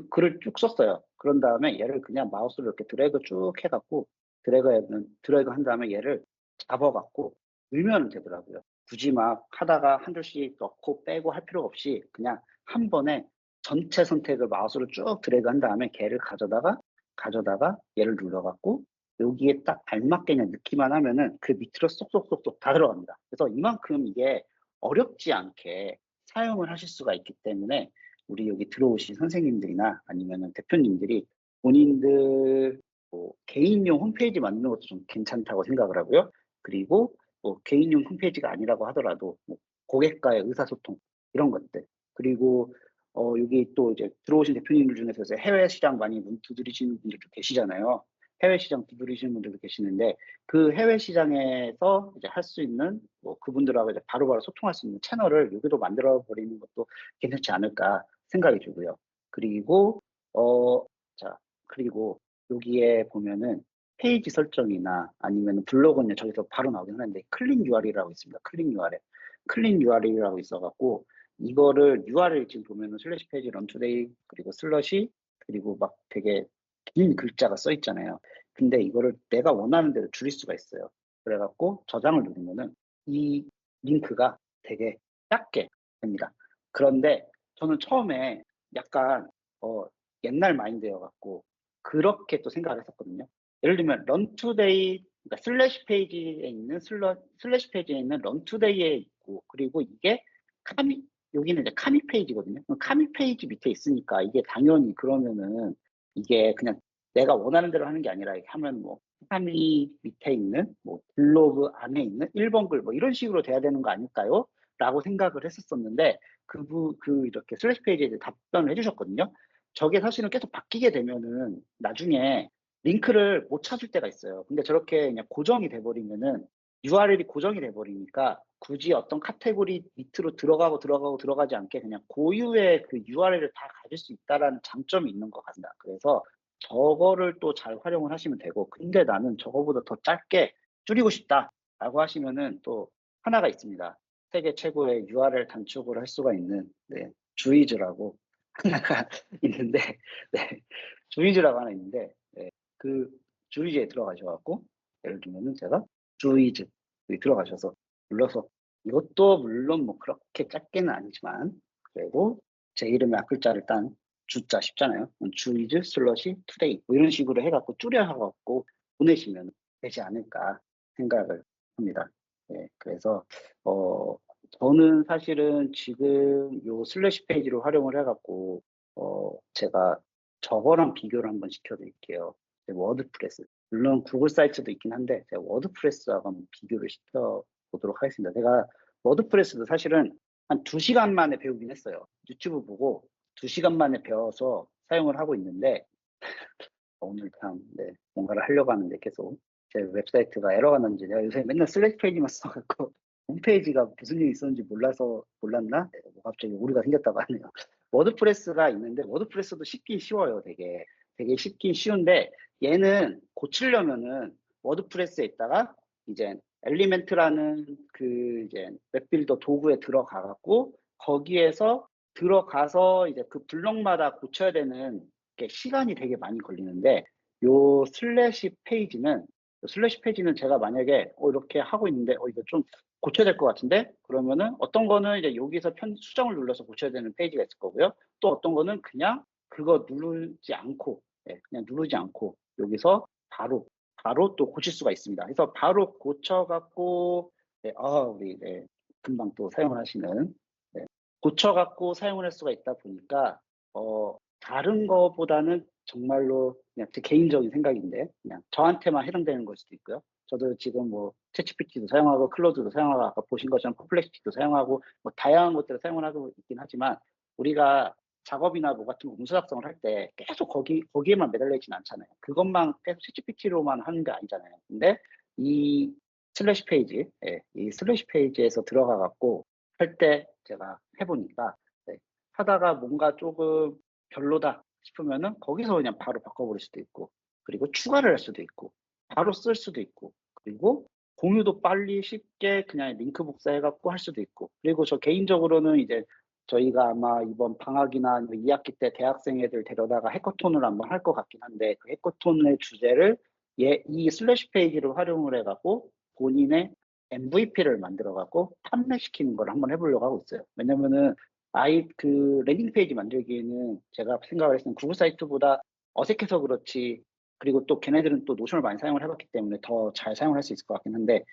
[SPEAKER 1] 글을 쭉 썼어요. 그런 다음에 얘를 그냥 마우스로 이렇게 드래그 쭉 해갖고 드래그 한 다음에 얘를 잡아갖고 밀면 되더라고요. 굳이 막 하다가 한 줄씩 넣고 빼고 할 필요가 없이 그냥 한 번에 전체 선택을 마우스로 쭉 드래그 한 다음에 걔를 가져다가 얘를 눌러갖고 여기에 딱 알맞게 그냥 넣기만 하면은 그 밑으로 쏙쏙쏙쏙 다 들어갑니다. 그래서 이만큼 이게 어렵지 않게 사용을 하실 수가 있기 때문에 우리 여기 들어오신 선생님들이나 아니면은 대표님들이 본인들 뭐 개인용 홈페이지 만드는 것도 좀 괜찮다고 생각을 하고요. 그리고 뭐 개인용 홈페이지가 아니라고 하더라도 뭐 고객과의 의사소통 이런 것들 그리고 여기 또 이제 들어오신 대표님들 중에서 이제 해외 시장 많이 두드리시는 분들도 계시잖아요. 해외 시장 두드리시는 분들도 계시는데 그 해외 시장에서 이제 할 수 있는 뭐 그분들하고 이제 바로바로 소통할 수 있는 채널을 여기도 만들어 버리는 것도 괜찮지 않을까 생각이 들고요. 그리고 그리고 여기에 보면은 페이지 설정이나 아니면 블로그는 저기서 바로 나오긴 하는데 클릭 URL이라고 있습니다. 클릭 URL이라고 있어갖고 이거를 URL 지금 보면은 슬래시 페이지 런투데이 그리고 슬러시 그리고 막 되게 긴 글자가 써 있잖아요. 근데 이거를 내가 원하는 대로 줄일 수가 있어요. 그래갖고 저장을 누르면은 이 링크가 되게 작게 됩니다. 그런데 저는 처음에 약간 옛날 마인드여 갖고 그렇게 또 생각을 했었거든요. 예를 들면 런투데이, 그러니까 슬래시 페이지에 있는 런투데이에 있고, 그리고 이게 카미 여기는 이제 카미 페이지거든요. 그럼 카미 페이지 밑에 있으니까 이게 당연히 그러면은 이게 그냥 내가 원하는 대로 하는 게 아니라 이렇게 하면 뭐 카미 밑에 있는 뭐 블로그 안에 있는 1번 글 뭐 이런 식으로 돼야 되는 거 아닐까요? 라고 생각을 했었었는데 이렇게 슬래시 페이지에 이제 답변을 해주셨거든요. 저게 사실은 계속 바뀌게 되면은 나중에 링크를 못 찾을 때가 있어요. 근데 저렇게 그냥 고정이 돼버리면은 URL이 고정이 돼버리니까 굳이 어떤 카테고리 밑으로 들어가지 않게 그냥 고유의 그 URL을 다 가질 수 있다라는 장점이 있는 것 같습니다. 그래서 저거를 또 잘 활용을 하시면 되고, 근데 나는 저거보다 더 짧게 줄이고 싶다라고 하시면은 또 하나가 있습니다. 세계 최고의 URL 단축을 할 수가 있는 주이즈라고 하나가 있는데, 네, 주이즈라고 하나 있는데, 네, 그 주이즈에 들어가셔갖고 예를 들면은 제가 주이즈 여기 들어가셔서 눌러서, 이것도 물론 뭐 그렇게 짧게는 아니지만 그래도 제 이름의 앞글자를 딴 주자 쉽잖아요. 주이즈 슬러시 투데이 뭐 이런 식으로 해갖고 줄여갖고 보내시면 되지 않을까 생각을 합니다. 네, 그래서 저는 사실은 지금 요 슬래시 페이지를 활용을 해갖고 제가 저거랑 비교를 한번 시켜드릴게요. 워드프레스. 물론 구글 사이트도 있긴 한데 제가 워드프레스하고 한번 비교를 시켜보도록 하겠습니다. 제가 워드프레스도 사실은 한 2시간 만에 배우긴 했어요. 유튜브 보고 2시간 만에 배워서 사용을 하고 있는데 오늘 참 뭔가를 하려고 하는데 계속 제 웹사이트가 에러가 났는지, 내가 요새 맨날 슬래시 페이지만 써갖고 홈페이지가 무슨 일이 있었는지 몰랐나? 뭐 갑자기 오류가 생겼다고 하네요. 워드프레스가 있는데 워드프레스도 쉽긴 쉬워요. 되게 쉽긴 쉬운데 얘는 고치려면은 워드프레스에 있다가 이제 엘리멘트라는 그 이제 웹빌더 도구에 들어가갖고 거기에서 들어가서 이제 그 블록마다 고쳐야 되는 게 시간이 되게 많이 걸리는데, 요 슬래시 페이지는 제가 만약에 이렇게 하고 있는데 이거 좀 고쳐야 될 것 같은데, 그러면은 어떤 거는 이제 여기서 수정을 눌러서 고쳐야 되는 페이지가 있을 거고요. 또 어떤 거는 그냥 그거 그냥 누르지 않고 여기서 바로 또 고칠 수가 있습니다. 그래서 바로 고쳐갖고 우리 금방 또 사용을 하시는 고쳐갖고 사용을 할 수가 있다 보니까 다른 거보다는 정말로 그냥 제 개인적인 생각인데 그냥 저한테만 해당되는 걸 수도 있고요. 저도 지금 뭐 챗GPT도 사용하고 클로드도 사용하고 아까 보신 것처럼 퍼플렉시티도 사용하고 뭐 다양한 것들을 사용을 하고 있긴 하지만, 우리가 작업이나 뭐 같은 거 문서 작성을 할 때 계속 거기에만 매달려 있지는 않잖아요. 그것만 계속 챗GPT로만 하는 게 아니잖아요. 근데 이 이 슬래시 페이지에서 들어가 갖고 할 때 제가 해보니까 하다가 뭔가 조금 별로다 싶으면은 거기서 그냥 바로 바꿔버릴 수도 있고, 그리고 추가를 할 수도 있고, 바로 쓸 수도 있고, 그리고 공유도 빨리 쉽게 그냥 링크 복사해갖고 할 수도 있고, 그리고 저 개인적으로는 이제 저희가 아마 이번 방학이나 2학기 때 대학생 애들 데려다가 해커톤을 한번 할 것 같긴 한데, 그 해커톤의 주제를 이 슬래시 페이지를 활용을 해갖고 본인의 MVP를 만들어갖고 판매시키는 걸 한번 해보려고 하고 있어요. 왜냐면은 그 랜딩 페이지 만들기에는 제가 생각을 했을 때 구글 사이트보다 어색해서 그렇지, 그리고 또 걔네들은 또 노션을 많이 사용을 해봤기 때문에 더 잘 사용을 할 수 있을 것 같긴 한데,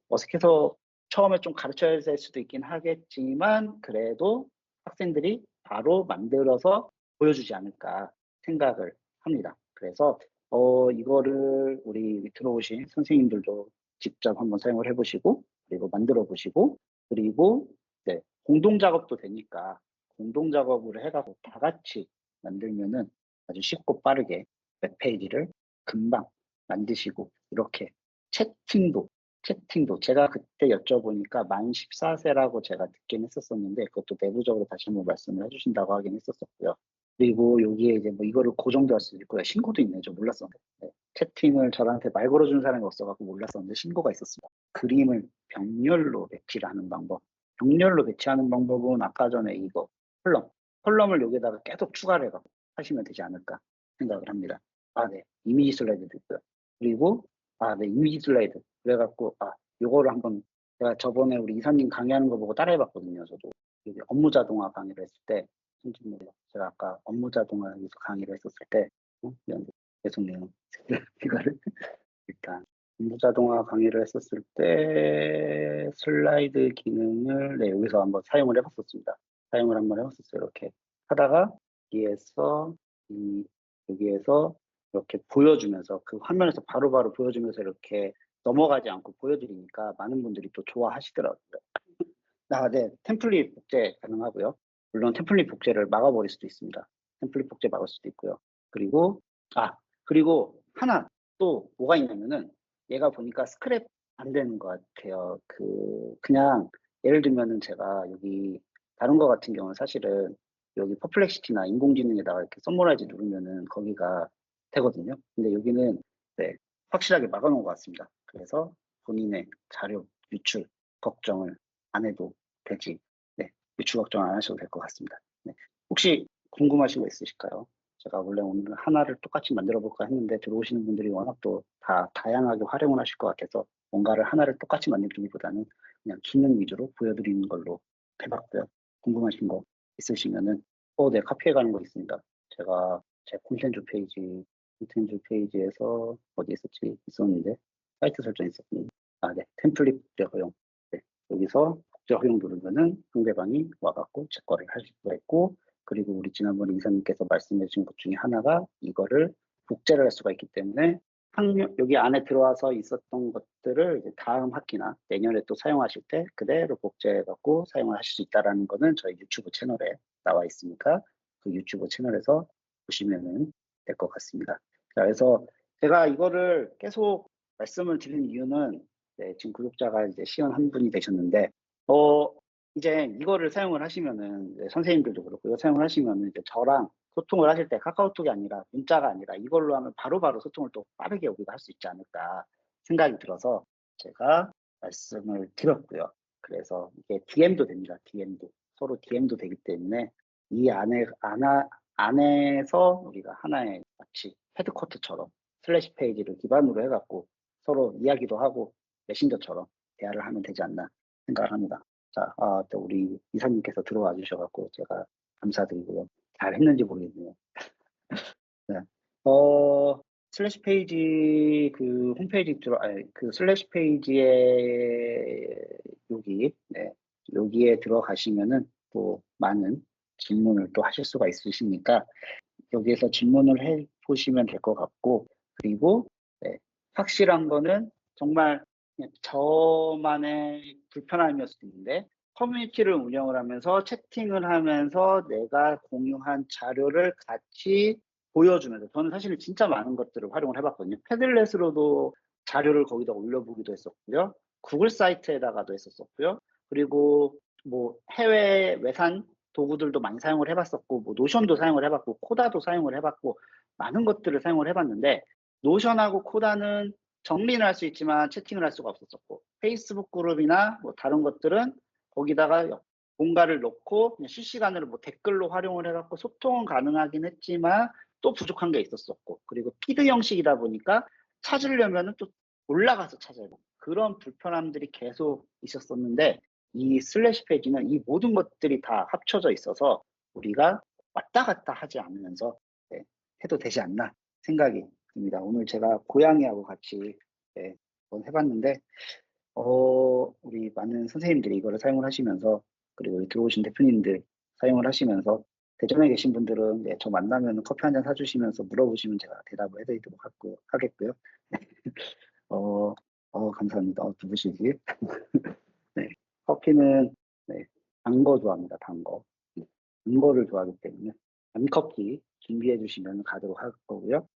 [SPEAKER 1] 어색해서 처음에 좀 가르쳐야 될 수도 있긴 하겠지만 그래도 학생들이 바로 만들어서 보여주지 않을까 생각을 합니다. 그래서 이거를 우리 들어오신 선생님들도 직접 한번 사용을 해보시고, 그리고 만들어 보시고, 그리고 공동 작업도 되니까 공동 작업을 해가지고 다 같이 만들면은 아주 쉽고 빠르게 웹페이지를 금방 만드시고, 이렇게 채팅도 제가 그때 여쭤보니까 만 14세라고 제가 듣긴 했었었는데, 그것도 내부적으로 다시 한번 말씀을 해주신다고 하긴 했었었고요. 그리고 여기에 이제 뭐 이거를 고정도 할 수 있고요. 신고도 있네요. 저 몰랐었는데. 채팅을 저한테 말 걸어주는 사람이 없어갖고 몰랐었는데 신고가 있었습니다. 그림을 병렬로 배치를 하는 방법. 병렬로 배치하는 방법은 아까 전에 이거 컬럼을 여기다가 계속 추가를 해갖고 하시면 되지 않을까 생각을 합니다. 이미지 슬라이드도 있고요. 그리고 이미지 슬라이드 그래갖고 요거를 한번 제가 저번에 우리 이사님 강의하는 거 보고 따라해봤거든요. 저도 여기 업무 자동화 강의를 했을 때, 제가 아까 업무 자동화에서 강의를 했었을 때, 죄송해요. 이거를 일단 업무 자동화 강의를 했었을 때 슬라이드 기능을 네, 여기서 한번 사용을 해봤었습니다. 사용을 한번 해봤었어요. 이렇게 하다가 여기에서 여기에서 이렇게 보여주면서 그 화면에서 바로바로 보여주면서 이렇게 넘어가지 않고 보여드리니까 많은 분들이 또 좋아하시더라고요. 네, 템플릿 복제 가능하고요. 물론 템플릿 복제를 막아버릴 수도 있습니다. 템플릿 복제 막을 수도 있고요. 그리고 그리고 하나 또 뭐가 있냐면은 얘가 보니까 스크랩 안 되는 것 같아요. 그냥 예를 들면은 제가 여기 다른 거 같은 경우는 사실은 여기 퍼플렉시티나 인공지능에다가 이렇게 서머라이즈 누르면은 거기가 되거든요. 근데 여기는 네, 확실하게 막아놓은 것 같습니다. 그래서 본인의 자료 유출 걱정을 안 해도 되지. 네, 유출 걱정 안 하셔도 될 것 같습니다. 네, 혹시 궁금하신 거 있으실까요? 제가 원래 오늘 하나를 똑같이 만들어 볼까 했는데 들어오시는 분들이 워낙 또 다 다양하게 활용을 하실 것 같아서 뭔가를 하나를 똑같이 만들기보다는 그냥 기능 위주로 보여드리는 걸로 해봤고요. 궁금하신 거 있으시면은 네, 카피해 가는 거 있습니다. 제가 제 콘텐츠 페이지에서 어디 있었는데 사이트 설정 있었군요. 네, 템플릿 복제 허용. 네, 여기서 복제 허용 누르면은 상대방이 와갖고 제 거를 할 수가 있고, 그리고 우리 지난번에 이사님께서 말씀해 주신 것 중에 하나가 이거를 복제를 할 수가 있기 때문에 여기 안에 들어와서 있었던 것들을 이제 다음 학기나 내년에 또 사용하실 때 그대로 복제해갖고 사용을 하실 수 있다는 거는 저희 유튜브 채널에 나와 있으니까 그 유튜브 채널에서 보시면은 될 것 같습니다. 자, 그래서 제가 이거를 계속 말씀을 드린 이유는 네, 지금 구독자가 이제 시연 한 분이 되셨는데, 이제 이거를 사용을 하시면은, 네, 선생님들도 그렇고, 이거 사용을 하시면은 이제 저랑 소통을 하실 때 카카오톡이 아니라 문자가 아니라 이걸로 하면 바로바로 소통을 또 빠르게 우리가 할 수 있지 않을까 생각이 들어서 제가 말씀을 드렸고요. 그래서 이게 DM도 됩니다. DM도. 서로 DM도 되기 때문에 이 안에서 우리가 하나의 마치 헤드쿼트처럼 슬래시 페이지를 기반으로 해갖고 서로 이야기도 하고 메신저처럼 대화를 하면 되지 않나 생각을 합니다. 자, 또 우리 이사님께서 들어와 주셔갖고 제가 감사드리고요. 잘 했는지 모르겠네요. 네. 슬래시 페이지 그 홈페이지 그 슬래시 페이지에 네, 여기에 들어가시면은 또 많은 질문을 또 하실 수가 있으시니까 여기에서 질문을 해 보시면 될 것 같고, 그리고 네, 확실한 거는 정말 그냥 저만의 불편함이었을 수 있는데 커뮤니티를 운영을 하면서 채팅을 하면서 내가 공유한 자료를 같이 보여주면서 저는 사실 진짜 많은 것들을 활용을 해봤거든요. 패들렛으로도 자료를 거기다 올려보기도 했었고요. 구글 사이트에다가도 했었고요. 그리고 뭐 해외 외산 도구들도 많이 사용을 해봤었고, 뭐 노션도 사용을 해봤고, 코다도 사용을 해봤고, 많은 것들을 사용을 해봤는데, 노션하고 코다는 정리는 할 수 있지만 채팅을 할 수가 없었었고, 페이스북 그룹이나 뭐 다른 것들은 거기다가 뭔가를 넣고 그냥 실시간으로 뭐 댓글로 활용을 해갖고 소통은 가능하긴 했지만 또 부족한 게 있었었고, 그리고 피드 형식이다 보니까 찾으려면은 또 올라가서 찾아야 되고 그런 불편함들이 계속 있었었는데, 이 슬래시 페이지는 이 모든 것들이 다 합쳐져 있어서 우리가 왔다 갔다 하지 않으면서 네, 해도 되지 않나 생각이 듭니다. 오늘 제가 고양이하고 같이 네, 한번 해봤는데 우리 많은 선생님들이 이거를 사용을 하시면서, 그리고 여기 들어오신 대표님들 사용을 하시면서 대전에 계신 분들은 네, 저 만나면 커피 한 잔 사주시면서 물어보시면 제가 대답을 해드리도록 하겠고요. 감사합니다. 누구시지? 네, 커피는 네, 단 거 좋아합니다. 단 거. 단 거를 좋아하기 때문에 단커피 준비해 주시면 가도록 할 거고요.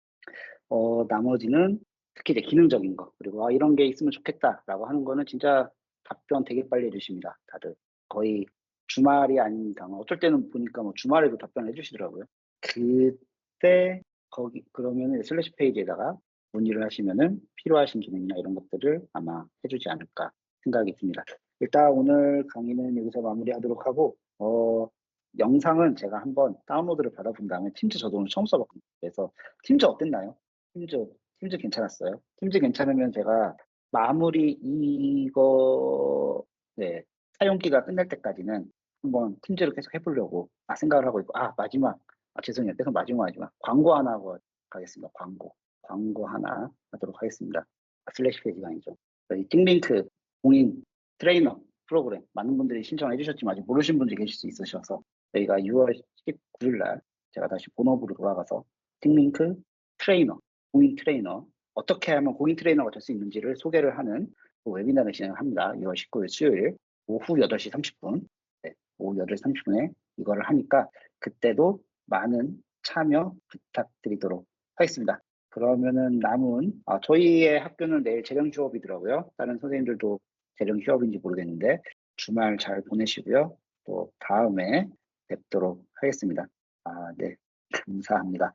[SPEAKER 1] 나머지는 특히 이제 기능적인 거, 그리고 이런 게 있으면 좋겠다라고 하는 거는 진짜 답변 되게 빨리 해주십니다. 다들 거의 주말이 아닌 이상 어쩔 때는 보니까 뭐 주말에도 답변을 해주시더라고요. 그때 그러면 슬래시 페이지에다가 문의를 하시면은 필요하신 기능이나 이런 것들을 아마 해주지 않을까 생각이 듭니다. 일단 오늘 강의는 여기서 마무리하도록 하고, 영상은 제가 한번 다운로드를 받아본 다음에 팀즈 저도 오늘 처음 써봤거든요. 그래서 팀즈 어땠나요? 팀즈 괜찮았어요? 팀즈 괜찮으면 제가 마무리 이거 네, 사용기가 끝날 때까지는 한번 팀즈를 계속 해보려고 생각을 하고 있고 마지막 죄송해요. 계속 마지막 광고 하나 하고 가겠습니다. 광고 하나 하도록 하겠습니다. 슬래시 페이지가 아니죠. 저희 띵링크 공인 트레이너 프로그램 많은 분들이 신청해 주셨지만 아직 모르신 분들이 계실 수 있으셔서 저희가 6월 19일 날 제가 다시 본업으로 돌아가서 띵링크 트레이너 공인 트레이너 어떻게 하면 공인 트레이너가 될 수 있는지를 소개를 하는 그 웨비나를 진행을 합니다. 6월 19일 수요일 오후 8시 30분 오후 8시 30분에 이거를 하니까 그때도 많은 참여 부탁드리도록 하겠습니다. 그러면은 남은 저희의 학교는 내일 재령 휴업이더라고요. 다른 선생님들도 재령 휴업인지 모르겠는데 주말 잘 보내시고요. 또 다음에 뵙도록 하겠습니다. 네, 감사합니다.